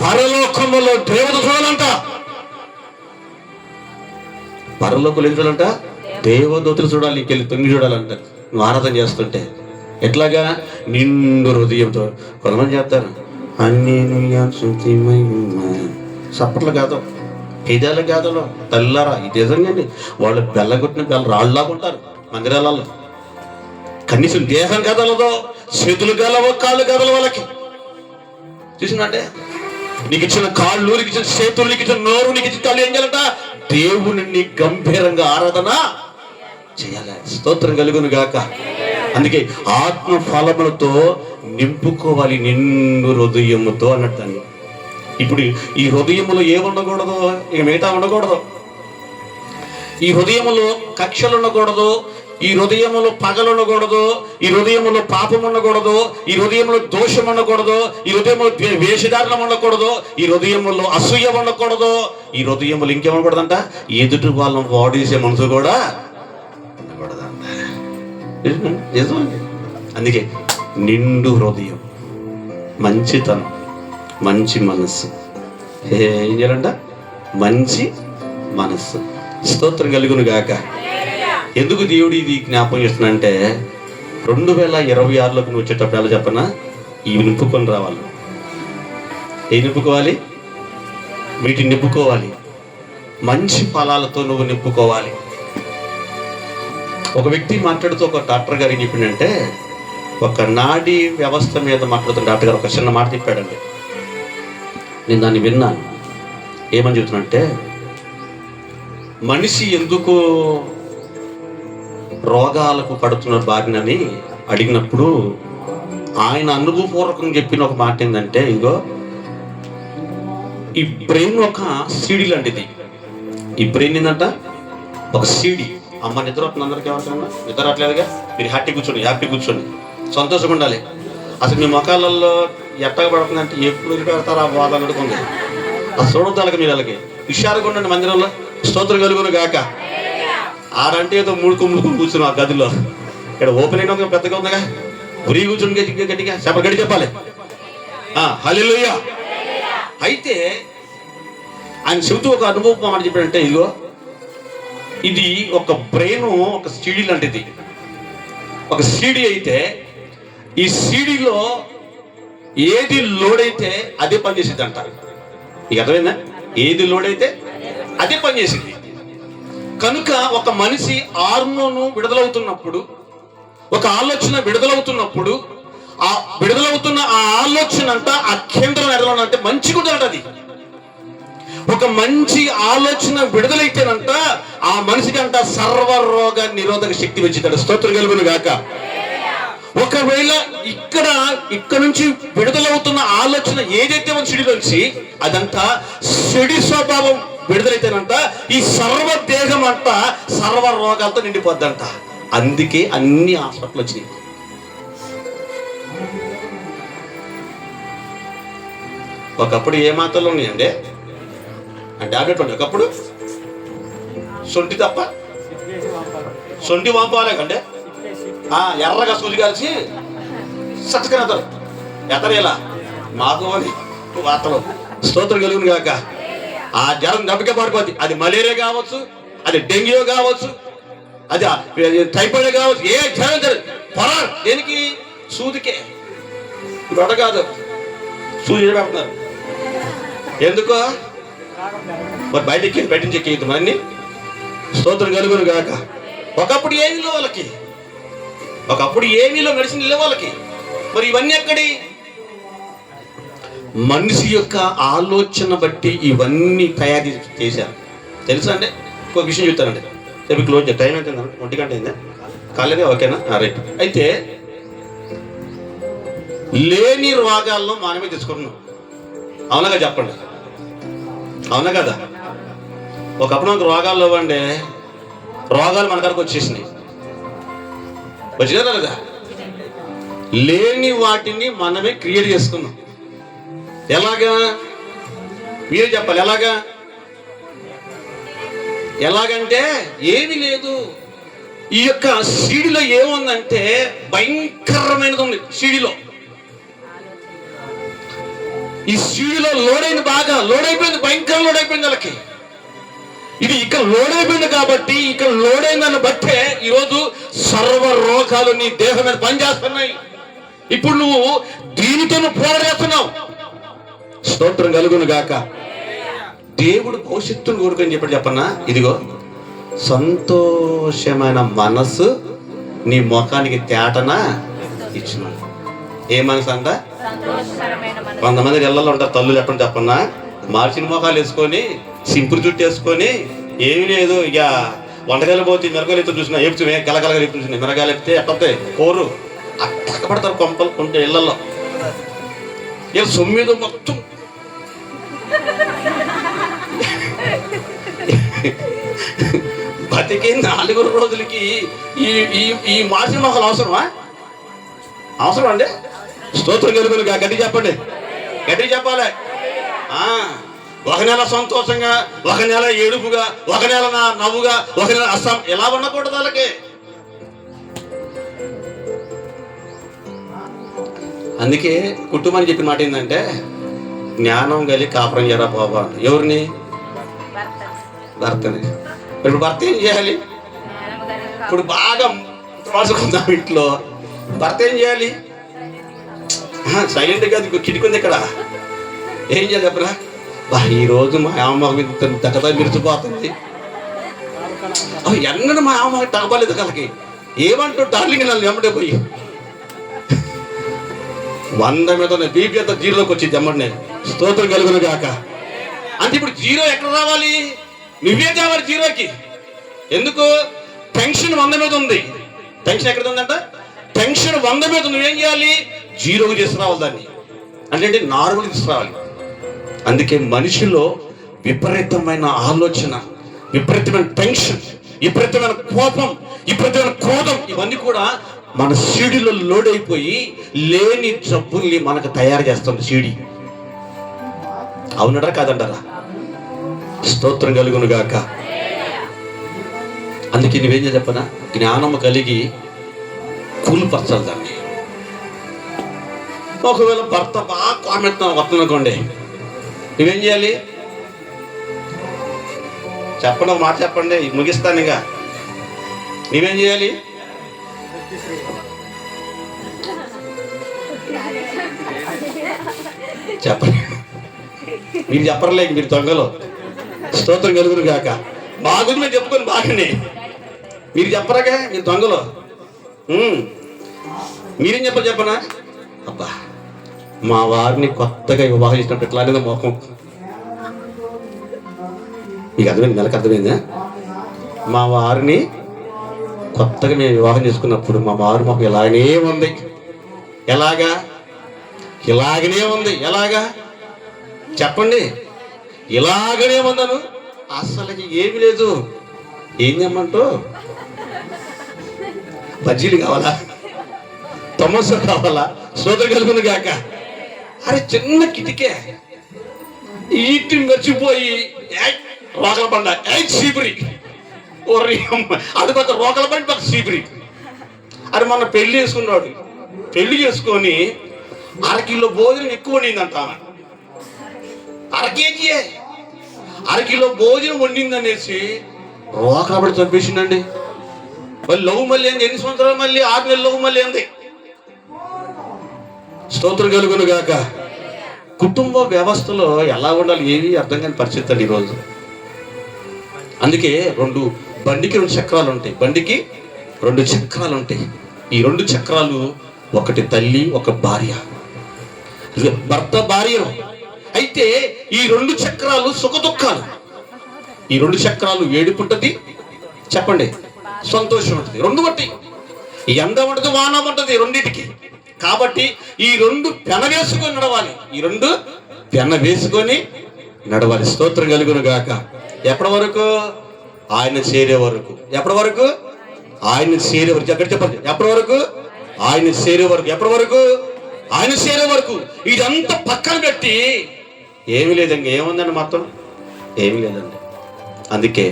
పరలోకములో దేవత చూడాలంట. పరలోకలు ఏం చూడాలంట? దేవదూతలు చూడాలి. ఇంకెళ్ళి తొంగి చూడాలంట నువ్వు ఆరాధన చేస్తుంటే. ఎట్లాగా? నిండు హృదయంతో. కొంతమంది చేస్తారు అన్నీ సప్పట్లు కాదు, పేదాల గాథలో తెల్లారా. ఇది నిజంగా అండి. వాళ్ళు బెల్లగొట్టిన రాళ్ళలాగా ఉంటారు మందిరాలలో. కనీసం దేహం కదలదో, చేతులు గలవో, కాళ్ళు కదల. వాళ్ళకి చూసినట్టే నీకు ఇచ్చిన కాళ్ళు, నీకు ఇచ్చిన చేతులు, నీకు ఇచ్చిన నోరు, నీకు ఇచ్చిన కళ్ళు ఏం చేయాలంట? దేవుని గంభీరంగా ఆరాధన చేయాలి. స్తోత్రం కలుగును గాక. అందుకే ఆత్మ ఫలములతో నింపుకోవాలి, నిండు హృదయముతో అన్నట్టు. ఇప్పుడు ఈ హృదయములో ఏముండకూడదు? ఇక మిగతా ఉండకూడదు. ఈ హృదయములో కక్షలు ఉండకూడదు, ఈ హృదయములో పగలు ఉండకూడదు, ఈ హృదయములో పాపం ఉండకూడదు, ఈ హృదయంలో దోషం ఉండకూడదు, ఈ హృదయంలో వేషధారణం ఉండకూడదు, ఈ హృదయములో అసూయ ఉండకూడదు, ఈ హృదయములు ఇంకేమనకూడదంట? ఎదుటి వాళ్ళని వాడేసే మనసు కూడా ఉండకూడదంట. నిజమండి. అందుకే నిండు హృదయం, మంచితనం, మంచి మనస్సు. ఏం చేయాలంట? మంచి మనస్సు. స్తోత్రం కలుగును గాక. ఎందుకు దేవుడు ఇది జ్ఞాపకం చేస్తున్నాడంటే 2026లోకి నువ్వు వచ్చేటప్పుడు ఎలా చెప్పనా? ఇవి నింపుకొని రావాలి. ఏం నింపుకోవాలి? వీటిని నింపుకోవాలి. మంచి ఫలాలతో నువ్వు నింపుకోవాలి. ఒక వ్యక్తి మాట్లాడుతూ ఒక డాక్టర్ గారు ఏం చెప్పిండంటే, ఒక నాడీ వ్యవస్థ మీద మాట్లాడుతున్న డాక్టర్ గారు ఒక చిన్న మాట చెప్పాడండి. నేను దాన్ని విన్నాను. ఏమని చెప్తున్నంటే, మనిషి ఎందుకు రోగాలకు పడుతున్న బారినని అడిగినప్పుడు ఆయన అనుభవపూర్వకంగా చెప్పిన ఒక మాట ఏంటంటే, ఇగో ఈ బ్రెయిన్ ఒక సీడీ లాంటిది. ఈ బ్రెయిన్ ఏంటంట ఒక సీడీ. అమ్మ నిద్ర వస్తుంది అందరికీ. ఎవరికైనా నిద్ర రావట్లేదుగా? మీరు హ్యాపీ కూర్చోండి, సంతోషంగా ఉండాలి. అసలు మీ మొఖాలలో ఎట్టగా పడుతుందంటే ఎప్పుడు పెడతారు ఆ బాధ అడుగుతుంది. అది చూడొద్దాలకి మీరు వాళ్ళకి హుషారుగా ఉండండి మందిరంలో. స్తోత్రం కలుగును గాక. ఆడంటే ఏదో ముడుకు కూర్చున్నాం ఆ గదిలో. ఇక్కడ ఓపెన్ అయినా పెద్దగా ఉందిగా, ఉరి కూర్చుని గట్టిగా గడి చెప్పాలి హల్లెలూయా. అయితే ఆయన చెబుతూ ఒక అనుభవం మాట చెప్పాడంటే, ఇదిగో ఇది ఒక బ్రెయిన్ ఒక సీడీ లాంటిది. ఒక సీడీ అయితే ఈ సీడీలో ఏది లోడ్ అయితే అదే పనిచేసింది అంట. ఇక అర్థమైందా? ఏది లోడ్ అయితే అదే పనిచేసింది. కనుక ఒక మనిషి హార్మోను విడుదలవుతున్నప్పుడు, ఒక ఆలోచన విడుదలవుతున్నప్పుడు, ఆ విడుదలవుతున్న ఆ ఆలోచన అంట ఆ కేంద్రం ఎడలంటే మంచిగా ఉండాలంట. అది ఒక మంచి ఆలోచన విడుదలైతేనంట ఆ మనిషికి అంట సర్వరోగ నిరోధక శక్తి వచ్చిందంట. స్తోత్రం కలుగును గాక. ఒకవేళ ఇక్కడ నుంచి విడుదలవుతున్న ఆలోచన ఏదైతే మన చెడిలోంచి అదంతా చెడి స్వభావం విడుదలైతేనంట ఈ సర్వ దేహం అంతా సర్వ రోగాలతో నిండిపోద్దంట. అందుకే అన్ని హాస్పిటల్ వచ్చినాయి. ఒకప్పుడు ఏ మాత్రలు ఉన్నాయండి? టాబ్లెట్ ఉండే. ఒకప్పుడు సొంటి తప్ప సొంటి వాంపాలే కంటే ఎర్రగా సూది కలిసి సచ్చకనేతారు. ఎతరేలా మాకు అని వార్తలు. స్తోత్రం కలుగును గాక. ఆ జ్వరం దెబ్బకే పడిపోద్ది. అది మలేరియా కావచ్చు, అది డెంగ్యూ కావచ్చు, అది టైఫాయిడ్ కావచ్చు, ఏ జ్వరం పొరా దేనికి? సూదికే. గొడవ కాదు, సూది పెడుతున్నారు. ఎందుకో మరి బయటికి చెక్కేయద్దు మన్ని. స్తోత్రం కలుగును గాక. ఒకప్పుడు ఏమీలో వాళ్ళకి, ఒకప్పుడు ఏమీలో మెడిసిన్ లేవు వాళ్ళకి. మరి ఇవన్నీ ఎక్కడి? మనిషి యొక్క ఆలోచన బట్టి ఇవన్నీ తయారు చేశారు. తెలుసా అండి? ఇంకొక విషయం చెప్తానండి. రేపు క్లోజ్. టైం ఎంత? 1 గంట అయిందా? కాలేదే? ఓకేనా? రైట్. అయితే లేని రోగాల్లో మనమే తీసుకుంటున్నాం. అవునా కదా? చెప్పండి, అవునా కదా? ఒకప్పుడు మనకు రోగాల్లో ఇవ్వండి, రోగాలు మన కాడికి వచ్చేసినాయి. వచ్చినా కదా? లేని వాటిని మనమే క్రియేట్ చేసుకున్నాం. ఎలాగా? మీరే చెప్పాలి. ఎలాగంటే ఏమీ లేదు. ఈ యొక్క సీడీలో ఏముందంటే భయంకరమైనది ఉంది. సీడీలో, ఈ సీడీలో బాగా లోడ్ అయిపోయింది, భయంకర లోడ్ అయిపోయింది వాళ్ళకి. ఇది ఇక్కడ లోడ్ అయిపోయింది కాబట్టి, ఇక్కడ లోడ్ అయిందని బట్టే ఈరోజు సర్వ రోగాలు నీ దేహం మీద పనిచేస్తున్నాయి. ఇప్పుడు నువ్వు దీనితో పోరాడుతున్నావు. స్తోత్రం కలుగును గాక. దేవుడు భవిష్యత్తును కోరుకొని చెప్పన్నా, ఇదిగో సంతోషమైన మనసు నీ ముఖానికి తేటన ఇచ్చిన. ఏ మనసు అంట? కొంతమంది ఇళ్లలో ఉంటారు తల్లు. చెప్పన్నా, మార్చిన ముఖాలు వేసుకొని, సింపుల్ జుట్టు వేసుకొని, ఏమీ లేదు ఇక వంటకాయలు పోతే మిరగాయలు ఎత్తు చూసినా ఏపుతు గలగలగా ఎత్తు చూసినా మిరగాయలు ఎత్తే ఎట్టతే కోరు అట్టపడతారు కొంపలు కొంటే ఇళ్లలో. ఇక సొమ్మిది మొత్తం బతికి 4 రోజులకి ఈ మార్చిన మొక్కలు అవసరమా? అవసరం అండి. స్తోత్రం కలుగును. గట్టి చెప్పండి, గట్టి చెప్పాలి. ఒక నెల సంతోషంగా, ఒక నెల ఏడుపుగా, ఒక నెల నవ్వుగా, ఒక నెల ఎలా ఉండకూడదు వాళ్ళకి. అందుకే కుటుంబానికి చెప్పిన మాట ఏంటంటే, జ్ఞానం కలిగి కాపురం చేయరా బాబా. ఎవరిని? భర్తని. ఇప్పుడు భర్త ఏం చేయాలి? ఇప్పుడు బాగా రాసుకుందాం ఇంట్లో. భర్త ఏం చేయాలి? సైలెంట్గా కిటికుంది ఇక్కడ. ఏం చేయాలి చెప్పరా? ఈరోజు మా అమ్మ దగ్గర మిరిచిపోతుంది. ఎన్నడూ మా అమ్మ తగ్గలేదు కలకి. ఏమంటూ డార్లింగ్ నన్ను ఎమ్మటే పోయి 100 మీద బీపీ అంతా 0లోకి వచ్చింది ఎమ్మటనే. స్తోత్రం కలుగును గాక. అంటే ఇప్పుడు 0 ఎక్కడ రావాలి? నువ్వే తేవాలి 0కి. ఎందుకు? టెన్షన్ 100 మీద ఉంది. టెన్షన్ ఎక్కడ ఉందంట? టెన్షన్ 100 మీద. నువ్వేం చేయాలి? 0కి తీసుకురావాలి దాన్ని. అంటే నార్మల్కి తీసుకురావాలి. అందుకే మనిషిలో విపరీతమైన ఆలోచన, విపరీతమైన టెన్షన్, విపరీతమైన కోపం, విపరీతమైన క్రోధం, ఇవన్నీ కూడా మన సీడీలో లోడ్ అయిపోయి లేని జబ్బుల్ని మనకు తయారు చేస్తుంది సీడీ. అవునరా కాదంటారా? స్తోత్రం కలుగును గాక. అందుకే నువ్వేం చెప్పనా, జ్ఞానము కలిగి కూలిపరచాలి దాన్ని. ఒకవేళ భర్త బాగా కామెంట్ వస్తుందనుకోండి, నువ్వేం చేయాలి? చెప్పండి, ఒక మాట చెప్పండి, ముగిస్తాను. ఇక నువ్వేం చేయాలి? చెప్పండి. మీరు చెప్పరలే, మీరు దొంగలు. స్తోత్రం కలుగును గాక. మా గురించి మేము చెప్పుకొని బాగానే, మీరు చెప్పరాగా మీరు దొంగలు. మీరేం చెప్పనా? అబ్బా, మా వారిని కొత్తగా వివాహం చేసినప్పుడు ఎట్లా అనేది మోహం. మీకు అర్థమైంది? నెలకు అర్థమైందా? మా వారిని కొత్తగా మేము వివాహం చేసుకున్నప్పుడు మా వారు మాకు ఇలాగనే ఉంది. ఎలాగా? ఇలాగనే ఉంది. ఎలాగా చెప్పండి? ఇలాగనే ఉందను. అసలుకి ఏమి లేదు. ఏం చేయమంటూ? బజ్జీలు కావాలా? తమోసా కావాలా? స్తోత్రం కలుగును గాక. అరే చిన్న కిటికే ఈటి మర్చిపోయి రోకల బండ చీపురి. అది పక్క రోకల బండి పక్క చీపురి. అది మొన్న పెళ్లి చేసుకున్నాడు. పెళ్లి చేసుకొని అరకిలో భోజనం ఎక్కువ వండిందంట ఆమె. అరకేజీయే, అరకిలో భోజనం వండిందనేసి రోకలబడి చంపేసిందండి. మళ్ళీ లవ్ మళ్ళీ ఏంది, ఎన్ని సంవత్సరాలు మళ్ళీ 6 నెలలు లవ్ మళ్ళీ ఏంది. స్తోత్రం కలుగును గాక. కుటుంబ వ్యవస్థలో ఎలా ఉండాలి ఏవి అర్థం కాని పరిస్థితి అండి ఈరోజు. అందుకే బండికి 2 చక్రాలు ఉంటాయి. బండికి 2 చక్రాలు ఉంటాయి. ఈ 2 చక్రాలు, ఒకటి తల్లి, ఒక భార్య, భర్త భార్య. అయితే ఈ 2 చక్రాలు సుఖ దుఃఖాలు. ఈ 2 చక్రాలు ఏడుపు ఉంటుంది, చెప్పండి, సంతోషం ఉంటుంది. 2 ఉంటాయి. ఎండ ఉంటుంది, వాన ఉంటుంది రెండింటికి. కాబట్టి ఈ 2 పెన వేసుకొని నడవాలి. ఈ 2 పెన వేసుకొని నడవాలి. స్తోత్రం కలుగును గాక. ఎప్పటి వరకు? ఆయన చేరే వరకు. ఎప్పటి వరకు? ఆయన చేరే వరకు. ఎక్కడ చెప్పండి, ఎప్పటి వరకు? ఆయన చేరే వరకు. ఎప్పటి వరకు? ఆయన చేరే వరకు. ఇదంతా పక్కన పెట్టి ఏమీ లేదండి. ఏముందండి మొత్తం? ఏమీ లేదండి. అందుకే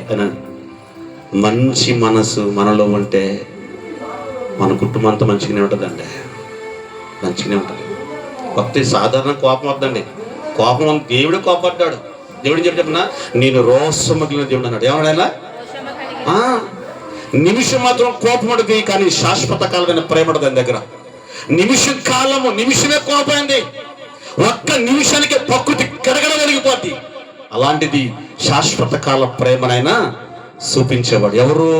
మంచి మనసు మనలో ఉంటే మన కుటుంబం అంతా మంచిగానే ఉంటుందండి. మంచిగానే ఉంటుంది. కొత్త సాధారణ కోపం వద్దండి. కోపం దేవుడు కోపడ్డాడు. దేవుడు చెప్పిన నేను రోషమగిలిన దేవుడు అన్నాడు. ఏమన్నా నిమిషం మాత్రం కోపం ఉంటుంది, కానీ శాశ్వత కాలమైన ప్రేమ ఉంటుంది దాని దగ్గర. నిమిషమే కోపమైంది, ఒక్క నిమిషానికే ప్రకృతి గడగడ వెలిగిపోద్ది. అలాంటిది శాశ్వత కాల ప్రేమనైనా చూపించేవాడు ఎవరు?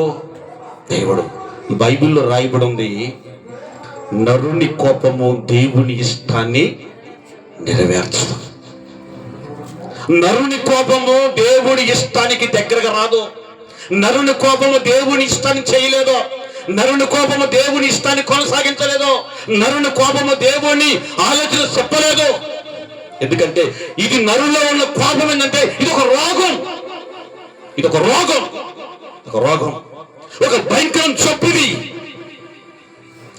దేవుడు. బైబిల్లో రాయబడి ఉంది, నరుని కోపము దేవుని ఇష్టాన్ని నెరవేర్చదు. నరుని కోపము దేవుని ఇష్టానికి దగ్గరగా రాదు. నరుని కోపము దేవుని ఇష్టాన్ని చేయలేదు. నరుని కోపము దేవుని ఇష్టాన్ని కొనసాగించలేదు. నరుని కోపము దేవుని ఆలోచన చెప్పలేదు. ఎందుకంటే ఇది నరులో ఉన్న కోపం ఏంటంటే ఇది ఒక రోగం. ఇది ఒక రోగం, ఒక రోగం, ఒక భయంకరం చొప్పిది.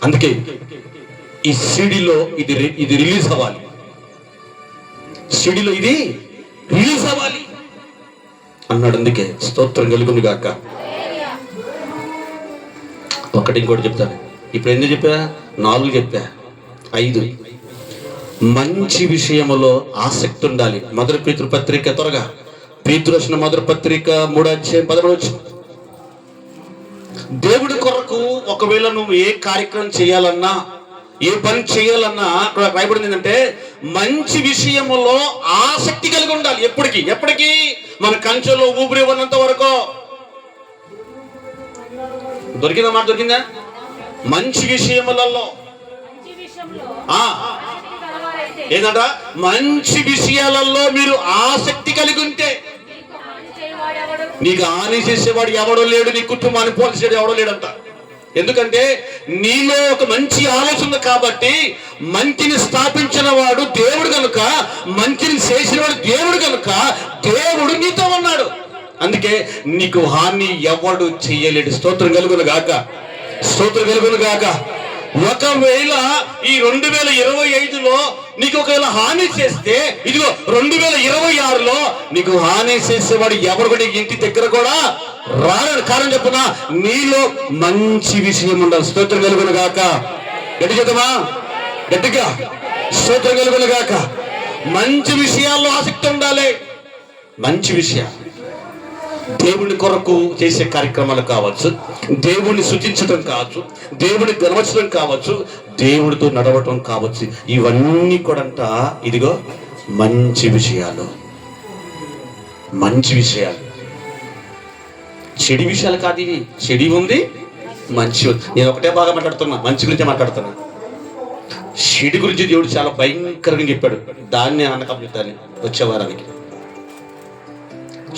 అందుకే ఈ సిడిలో ఇది రిలీజ్ అవ్వాలి. సిడిలో ఇది రిలీజ్ అవ్వాలి అన్నాడు. అందుకే స్తోత్రం కలుగును గాక. ఒకటి ఇంకోటి చెప్తాను. ఇప్పుడు ఎందుకు చెప్పా? 4 చెప్పా, 5. మంచి విషయములో ఆసక్తి ఉండాలి. మొదటి పేతురు పత్రిక, త్వరగా పేతురు రాసిన మొదటి పత్రిక 3:13. దేవుడి కొరకు ఒకవేళ నువ్వు ఏ కార్యక్రమం చేయాలన్నా, ఏ పని చేయాలన్నా రాయబడింది ఏంటంటే మంచి విషయములో ఆసక్తి కలిగి ఉండాలి. ఎప్పటికీ మన కంచెలో ఊపిరి ఉన్నంత వరకు. దొరికిందా మాట? దొరికిందా? మంచి విషయములలో ఏంటంట? మంచి విషయాలలో మీరు ఆసక్తి కలిగి ఉంటే నీకు హాని చేసేవాడు ఎవడో లేడు, నీ కుటుంబాన్ని పోల్చేవాడు ఎవడో లేడంట. ఎందుకంటే నీలో ఒక మంచి ఆలోచన కాబట్టి, మంచిని స్థాపించిన వాడు దేవుడు కనుక, మంచిని చేసిన వాడు దేవుడు కనుక, దేవుడు నీతో ఉన్నాడు. అందుకే నీకు హాని ఎవడు చెయ్యలేడు. స్తోత్రం కలుగును గాక. స్తోత్రం కలుగును గాక. ఒకవేళ ఈ 2025లో నీకు ఒకవేళ హాని చేస్తే, ఇదిగో 2026లో నీకు హాని చేసేవాడు ఎవరు కూడా ఇంటి దగ్గర కూడా రాలని. కారణం చెప్పున నీలో మంచి విషయం ఉండాలి. స్తోత్రం కలుగును గాక. గట్టి చేద్దామా? గట్టిగా స్తోత్రం కలుగును గాక. మంచి విషయాల్లో ఆసక్తి ఉండాలి. మంచి విషయాలు, దేవుని కొరకు చేసే కార్యక్రమాలు కావచ్చు, దేవుని సూచించడం కావచ్చు, దేవుని గర్వచడం కావచ్చు, దేవుడితో నడవటం కావచ్చు. ఇవన్నీ కూడా ఇదిగో మంచి విషయాలు. మంచి విషయాలు, చెడు విషయాలు కాదు ఇవి. చెడు ఉంది, మంచి ఉంది. నేను ఒకటే బాగా మాట్లాడుతున్నా, మంచి గురించి మాట్లాడుతున్నా. చెడు గురించి దేవుడు చాలా భయంకరంగా చెప్పాడు. దాన్ని అనకం చెప్తాను వచ్చే వారానికి.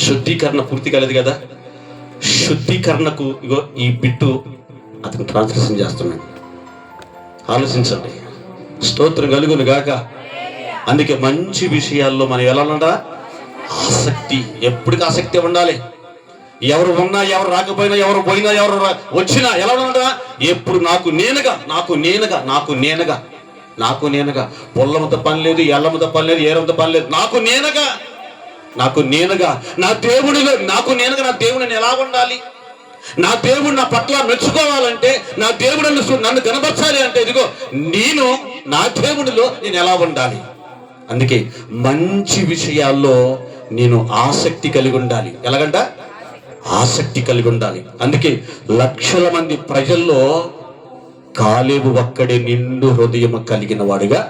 శుద్ధీకరణ పూర్తి కాలేదు కదా. శుద్ధీకరణకు ఇగో ఈ బిట్టు అతను ట్రాన్స్లేషన్ చేస్తున్నాడు. ఆలోచించండి. స్తోత్రం కలుగును గాక. అందుకే మంచి విషయాల్లో మనం ఎలా ఉండాలి? ఆసక్తి. ఎప్పటికీ ఆసక్తి ఉండాలి. ఎవరు ఉన్నా, ఎవరు రాకపోయినా, ఎవరు పోయినా, ఎవరు వచ్చినా ఎలా ఉండాలి? ఎప్పుడు నాకు నేనుగా పొల్లముతో పని లేదు, ఎల్లముతో పని లేదు, ఏరంతో పని లేదు. నాకు నేనుగా నా దేవుడిలో నాకు నేనుగా నా దేవుడిని ఎలా ఉండాలి? నా దేవుడు నా పట్ల మెచ్చుకోవాలంటే, నా దేవుడు నన్ను కనపరచాలి అంటే, ఇదిగో నేను నా దేవునిలో నేను ఎలా ఉండాలి? అందుకే మంచి విషయాల్లో నేను ఆసక్తి కలిగి ఉండాలి. ఎలాగంట? ఆసక్తి కలిగి ఉండాలి. అందుకే లక్షల మంది ప్రజల్లో కాలేబు ఒక్కడే నిండు హృదయం కలిగిన వాడిగా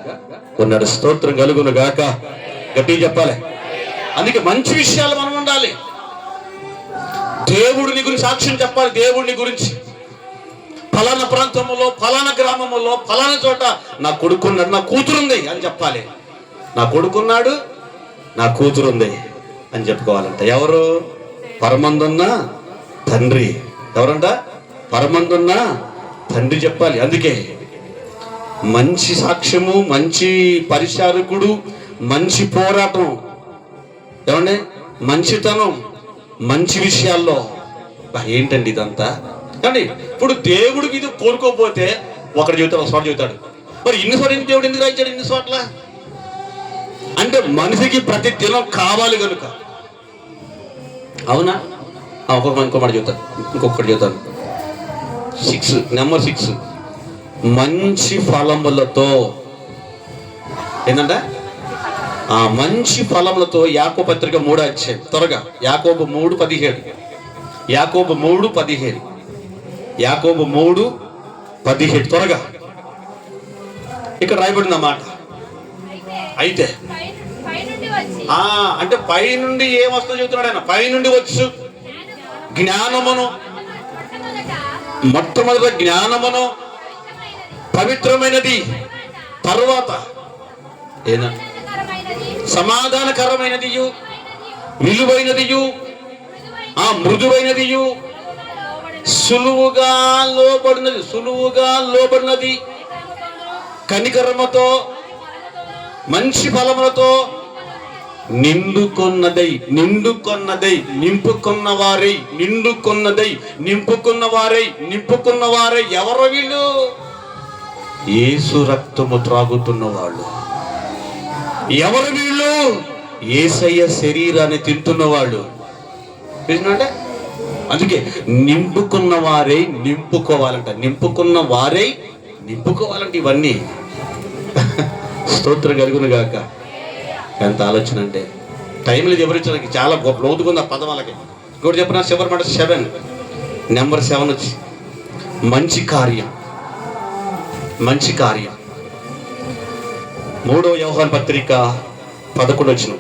ఉన్నాడు. స్తోత్రం కలుగును గాక. గట్టిగా చెప్పాలి. అందుకే మంచి విషయాలు మనం ఉండాలి. దేవుడిని గురించి సాక్ష్యం చెప్పాలి. దేవుడిని గురించి ఫలానా ప్రాంతంలో, ఫలానా గ్రామంలో, ఫలానా చోట నా కొడుకున్నాడు, నా కూతురుంది అని చెప్పాలి. నా కొడుకున్నాడు, నా కూతురుంది అని చెప్పుకోవాలంట. ఎవరు? పరమందున్న తండ్రి. ఎవరంట? పరమందున్న తండ్రి చెప్పాలి. అందుకే మంచి సాక్ష్యము, మంచి పరిచారకుడు, మంచి పోరాటం, ఏమండి, మంచితనం, మంచి విషయాల్లో ఏంటండి ఇదంతా? కానీ ఇప్పుడు దేవుడికి ఇది కోరుకోపోతే ఒకటి చెబుతాడు, ఒక చోట చెబుతాడు. మరి ఇన్నిసార్లు దేవుడు ఎందుకు రాయించాడు ఇన్ని చోట్ల? అంటే మనిషికి ప్రతి దినం కావాలి కనుక. అవునా? ఇంకో మాట చెబుతాను, ఇంకొకటి చెబుతాను. నెంబర్ 6 మంచి ఫలములతో. ఏంటంటే మంచి ఫలములతో. యాకోబు పత్రిక 3వ అధ్యాయం, త్వరగా. యాకోబు 3:17. యాకోబు 3:17. యాకోబు 3:17 త్వరగా. ఇక్కడ రాయబడిన మాట. అయితే అంటే పైనుండి ఏమొస్తుందో చెబుతున్నాడు ఆయన. పైనుండి వచ్చు జ్ఞానమును, మొట్టమొదట జ్ఞానమును, పవిత్రమైనది, తరువాత ఏదంటే సమాధానకరమైనదియు, విలువైనదియు, మృదువైనదియు, సులువుగా లోబడినది, కనికరముతో, మంచి ఫలములతో నింపుకున్నవారై. ఎవరు వీళ్ళు? యేసు రక్తము త్రాగుతున్న వాళ్ళు. ఎవరు వీళ్ళు? యేసయ్య శరీరాన్ని తింటున్న వాళ్ళు. అంటే అందుకే నింపుకున్న వారై నింపుకోవాలంట ఇవన్నీ. స్తోత్రం కలుగును గాక. ఎంత ఆలోచన అంటే టైం లేదు వివరించడానికి. చాలా గొప్ప లోతుకుంది ఆ పదం. వాళ్ళకి ఇంకోటి చెప్పిన చివరి మాట 7, నెంబర్ 7 వచ్చి మంచి కార్యం. 3వ యోహాను పత్రిక 11 వచ్చిన.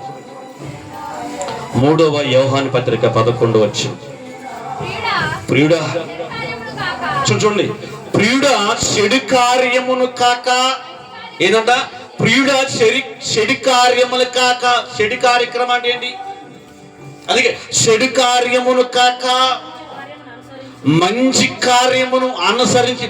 3వ యోహాను పత్రిక 11 వచ్చిన. ప్రియుడా, చూడండి, ప్రియుడా చెడు కార్యమును కాక. ఏంటంట? ప్రియుడా చెడు కార్యములు కాక. చెడు కార్యక్రమం అంటే ఏంటి? అందుకే చెడు కార్యమును కాక మంచి కార్యమును అనుసరించి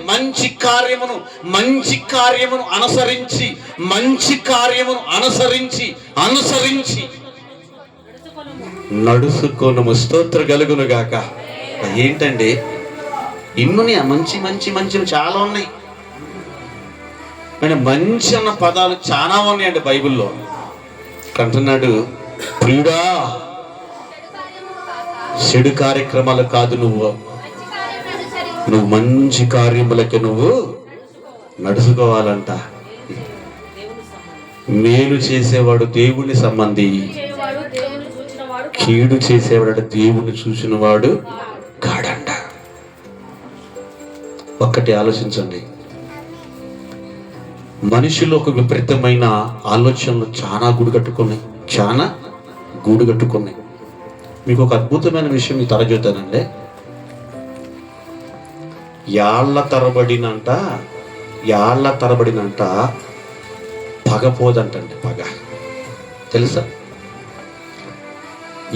నడుచుకోను. స్తోత్ర కలుగును గాక. ఏంటండి ఇన్నుని మంచి చాలా ఉన్నాయి. అంటే మంచి అన్న పదాలు చాలా ఉన్నాయండి బైబిల్లో. అంటున్నాడు, ప్రియుడా చెడు కార్యక్రమాలు కాదు, నువ్వు మంచి కార్యములకి నువ్వు నడుచుకోవాలంట. మేలు చేసేవాడు దేవుని సంబంధి, కీడు చేసేవాడు దేవుని చూసిన వాడు కాడంట. ఒక్కటి ఆలోచించండి, మనిషిలో ఒక విపరీతమైన ఆలోచనలు చాలా గూడు కట్టుకున్నాయి. మీకు ఒక అద్భుతమైన విషయం మీకు తరజుతానండి. యాళ్ళ తరబడినంట పగ పోదంటండి. పగ తెలుసా?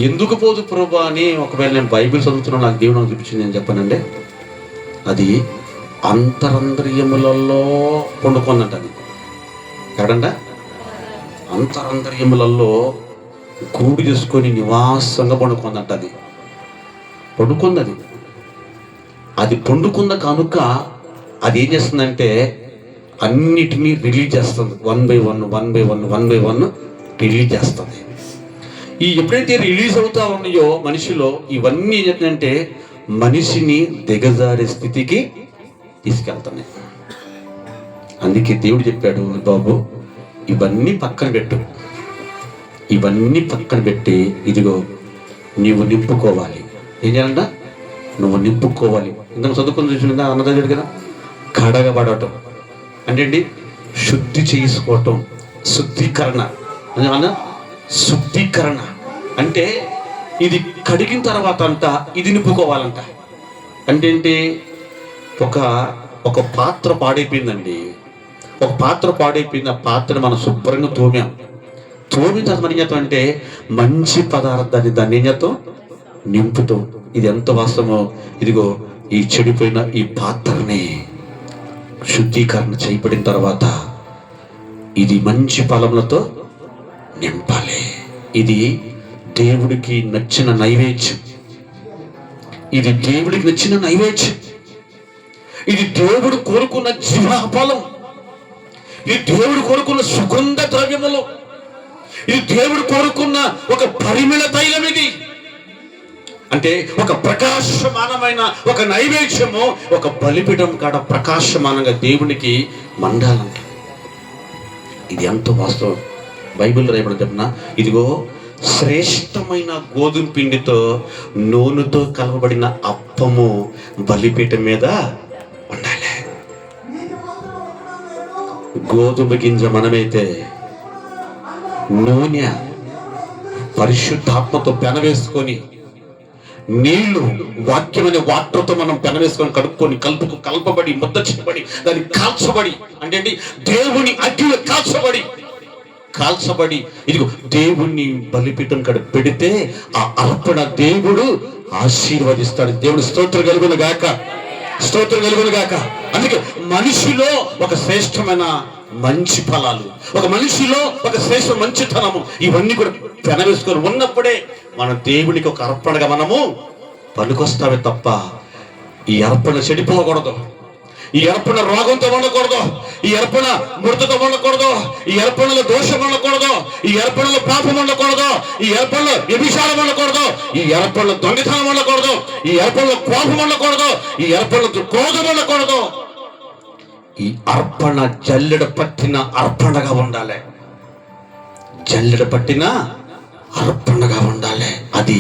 ఎందుకు పోదు ప్రభా అని ఒకవేళ నేను బైబిల్ చదువుతున్నా నాకు దేవుడు నాకు చూపించింది నేను చెప్పానండి. అది అంతరంద్రియములలో పండుకుందంట. అది ఎక్కడంట? అంతరంద్రియములలో గూడు చేసుకొని నివాసంగా పండుకుందంట. అది పండుకున్న కనుక అది ఏం చేస్తుందంటే అన్నిటినీ రిలీజ్ చేస్తుంది. వన్ బై వన్ రిలీజ్ చేస్తుంది. ఈ ఎప్పుడైతే రిలీజ్ అవుతా ఉన్నాయో మనిషిలో ఇవన్నీ ఏం చెప్తుందంటే మనిషిని దిగజారే స్థితికి తీసుకెళ్తున్నాయి. అందుకే దేవుడు చెప్పాడు, బాబు ఇవన్నీ పక్కన పెట్టు, ఇవన్నీ పక్కన పెట్టి ఇదిగో నీవు నింపుకోవాలి. ఏం చేయాలంట? నువ్వు నింపుకోవాలి. ఇంతకు చదువుకొని చూసిందా అన్న దగ్గర కదా. కడగబడటం అంటే ఏంటి? శుద్ధి చేసుకోవటం, శుద్ధీకరణ. అన్న శుద్ధీకరణ అంటే ఇది కడిగిన తర్వాత అంట ఇది నింపుకోవాలంట. అంటే ఏంటి? ఒక పాత్ర పాడైపోయిందండి, ఒక పాత్ర పాడైపోయింది. ఆ పాత్రను మనం శుభ్రంగా తోమిన తర్వాత మనం ఏం చేస్తాం అంటే మంచి పదార్థాన్ని దాన్ని ఏం చేస్తాం? నింపుతాం. ఇది ఎంత వాస్తవమో. ఇదిగో ఈ చెడిపోయిన ఈ పాత్రని శుద్ధీకరణ చేయబడిన తర్వాత ఇది మంచి ఫలములతో నింపాలి. ఇది దేవుడికి నచ్చిన నైవేద్యం, ఇది దేవుడికి నచ్చిన నైవేద్యం, ఇది దేవుడు కోరుకున్న జీవఫలం, ఇది దేవుడు కోరుకున్న సుగంధ ద్రవ్యములు, ఇది దేవుడు కోరుకున్న ఒక పరిమళ తైలం. ఇది అంటే ఒక ప్రకాశమానమైన ఒక నైవేద్యము, ఒక బలిపీఠం కాడ ప్రకాశమానంగా దేవునికి మండాలంట. ఇది ఎంతో వాస్తవం. బైబిల్ రాయబడి చెప్పిన ఇదిగో శ్రేష్టమైన గోధుమ పిండితో నూనెతో కలవబడిన అప్పము బలిపీఠం మీద ఉండాలి. గోధుమ గింజ మనమైతే నూనె పరిశుద్ధాత్మతో పెనవేసుకొని, నీళ్లు వాక్యం అనే వాటర్తో మనం పెనవేసుకొని కడుక్కొని కలపబడి ముద్ద చేయబడి దాన్ని కాల్చబడి, అంటే దేవుని అగ్నిలో కాల్చబడి ఇదిగో దేవుణ్ణి బలిపీఠం కాడ పెడితే ఆ అర్పణ దేవుడు ఆశీర్వదిస్తాడు. దేవుడు స్తోత్రం కలుగును గాక, స్తోత్రం కలుగును గాక. అందుకే మనిషిలో ఒక శ్రేష్టమైన మంచి ఫలాలు, ఒక మనిషిలో ఒక శ్రేష్ఠ మంచితనము, ఇవన్నీ కూడా పెనవేసుకొని ఉన్నప్పుడే మన దేవునికి ఒక అర్పణగా మనము పనికొస్తామే తప్ప ఈ అర్పణ చెడిపోకూడదు, ఈ అర్పణ రోగంతో ఉండకూడదు, ఈ అర్పణ మృతతో ఉండకూడదు, ఈ అర్పణలో దోషం ఉండకూడదు, ఈ అర్పణలో పాపం ఉండకూడదు, ఈ అర్పణలో వ్యభిచారం ఉండకూడదు, ఈ అర్పణలో దొంగతనం ఉండకూడదు, ఈ అర్పణలో కోపం ఉండకూడదు, ఈ అర్పణలో క్రోధం ఉండకూడదు. ఈ అర్పణ జల్లెడ పట్టిన అర్పణగా ఉండాలి, జల్లెడ పట్టిన అర్పణగా ఉండాలి. అది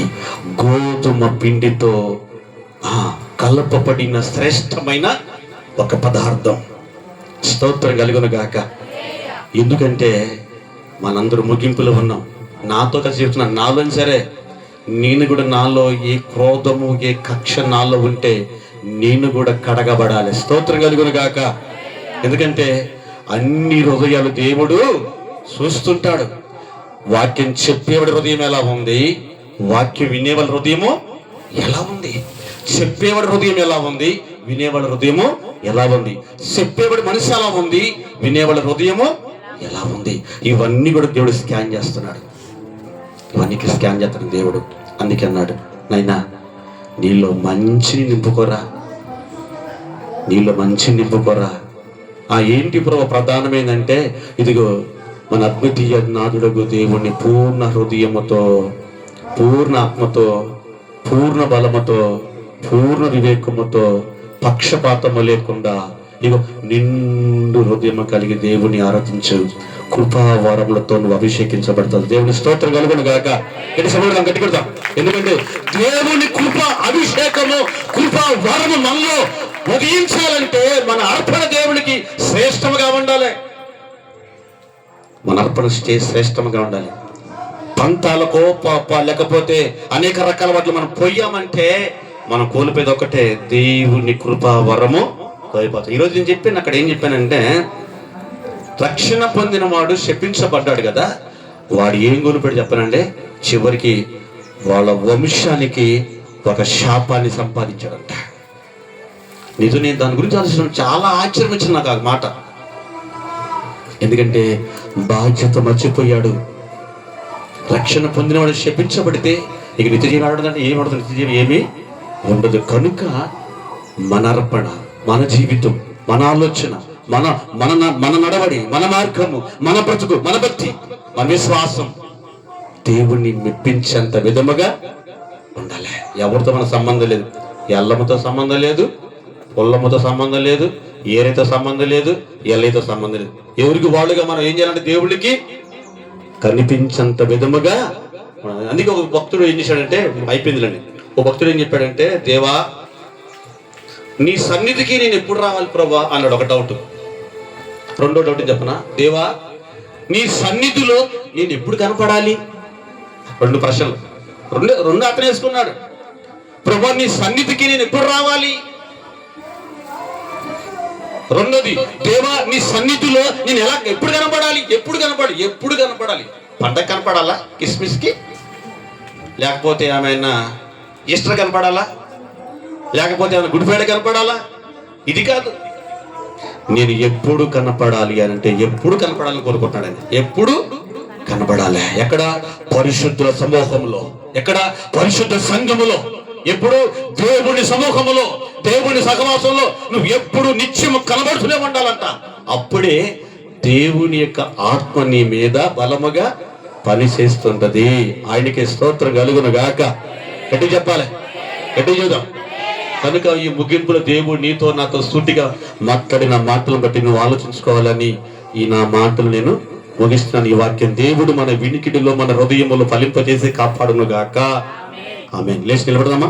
గోధుమ పిండితో కలపబడిన శ్రేష్టమైన ఒక పదార్థం. స్తోత్రం కలుగును గాక. ఎందుకంటే మనందరూ ముగింపులో ఉన్నాం. నాతో కలిసి చెప్తున్నాను, నాలో సరే నేను కూడా, నాలో ఏ క్రోధము ఏ కక్ష నాలో ఉంటే నేను కూడా కడగబడాలి. స్తోత్రం కలుగును గాక. ఎందుకంటే అన్ని హృదయాలు దేవుడు చూస్తుంటాడు. వాక్యం చెప్పేవాడి హృదయం ఎలా ఉంది, వాక్యం వినేవాళ్ళ హృదయము ఎలా ఉంది, చెప్పేవాడి హృదయం ఎలా ఉంది, వినేవాళ్ళ హృదయము ఎలా ఉంది, చెప్పేవాడి మనసు ఎలా ఉంది, వినేవాళ్ళ హృదయము ఎలా ఉంది, ఇవన్నీ కూడా దేవుడు స్కాన్ చేస్తున్నాడు. ఇవన్నీ స్కాన్ చేస్తాడు దేవుడు. అందుకే అన్నాడు, నైనా నీలో మంచిని నింపుకోరా, నీలో మంచిని నింపుకోరా. ఏంటి ప్రభు ప్రధానమైందంటే ఇదిగో మన అద్వితీయ నాథుడగు దేవుణ్ణి పూర్ణ హృదయముతో, పూర్ణ ఆత్మతో, పూర్ణ బలముతో, పూర్ణ వివేకముతో, పక్షపాతము లేకుండా ఇగో నిండు హృదయము కలిగి దేవుని ఆరాధించు. కృపావరములతో నువ్వు అభిషేకించబడతావు. దేవుని స్తోత్రం కలుగును గాక. గట్టి కొడతాం. ఎందుకంటే దేవుని కృప అభిషేకము, కృపా వరము మనలో ఉదయించాలంటే మన అర్పణ దేవునికి శ్రేష్టముగా ఉండాలి. మన అర్పణ శ్రేష్టముగా ఉండాలి. పంతాలకో లేకపోతే అనేక రకాల వాటిలో మనం పోయామంటే మనం కోల్పోయేది ఒకటే, దేవుని కృపా వరము కోల్పోతాం. ఈరోజు నేను చెప్పాను, అక్కడ ఏం చెప్పానంటే రక్షణ పొందిన వాడు శపించబడ్డాడు కదా, వాడు ఏం కోల్పోయాడు చెప్పానంటే చివరికి వాళ్ళ వంశానికి ఒక శాపాన్ని సంపాదించాడంట. నిజం, నేను దాని గురించి ఆలోచన చాలా ఆశ్చర్యం వచ్చింది నాకు ఆ మాట. ఎందుకంటే బాధ్యత మర్చిపోయాడు. రక్షణ పొందినవాడు శపించబడితే ఇక నిత్య జీవం ఆడదంటే ఏమడుతుంది? నిత్య జీవం ఏమీ ఉండదు. కనుక మన అర్పణ, మన జీవితం, మన ఆలోచన, మన మన మన నడవడి, మన మార్గము, మన బ్రతుకు, మన భక్తి, మన విశ్వాసం దేవుణ్ణి మెప్పించేంత విధముగా ఉండాలి. ఎవరితో మన సంబంధం లేదు, ఎల్లముతో సంబంధం లేదు, పొల్లముతో సంబంధం లేదు, ఏరైతే సంబంధం లేదు, ఎల్లైతే సంబంధం లేదు. ఎవరికి వాళ్ళుగా మనం ఏం చేయాలంటే దేవుడికి కనిపించంత విధముగా. అందుకే ఒక భక్తుడు ఏం చేశాడంటే, అయిపోయిందిలేండి, ఒక భక్తుడు ఏం చెప్పాడంటే, దేవా నీ సన్నిధికి నేను ఎప్పుడు రావాలి ప్రభా అన్నాడు. ఒక డౌట్. రెండో డౌట్ చెప్పనా, దేవా నీ సన్నిధిలో నేను ఎప్పుడు కనపడాలి? రెండు ప్రశ్నలు, రెండు అతను వేసుకున్నాడు. ప్రభా నీ సన్నిధికి నేను ఎప్పుడు రావాలి? రెండోది, దేవా నీ సన్నిధిలో నేను ఎప్పుడు కనపడాలి? ఎప్పుడు కనపడాలి? పండగ కనపడాలా? కిస్మిస్కి? లేకపోతే ఏమైనా ఈస్టర్ కనపడాలా? లేకపోతే ఏమైనా గుడిపేట కనపడాలా? ఇది కాదు. నేను ఎప్పుడు కనపడాలి అని అంటే, ఎప్పుడు కనపడాలని కోరుకుంటున్నాడు. ఎప్పుడు కనపడాలి? ఎక్కడ? పరిశుద్ధుల సమూహంలో. ఎక్కడ? పరిశుద్ధ సంఘములో. ఎప్పుడు? దేవుని సమూహములో, దేవుని సహవాసంలో నువ్వు ఎప్పుడు నిత్యము కనబడుతూనే ఉండాలంట. అప్పుడే దేవుని యొక్క ఆత్మ నీ మీద బలముగా పనిచేస్తుంటది. ఆయనకి స్తోత్రం కలుగును గాక. ఎటు చెప్పాలి? ఎటు చూద్దాం. కనుక ఈ ముగింపులో దేవుడు నీతో నాతో సూటిగా మాట్లాడిన మాటలను బట్టి నువ్వు ఆలోచించుకోవాలని ఈ నా మాటలు నేను ముగిస్తున్నాను. ఈ వాక్యం దేవుడు మన వినికిడిలో, మన హృదయములో ఫలింపజేసి కాపాడును గాక. ఆమేన్. లేచి నిలబడదామా?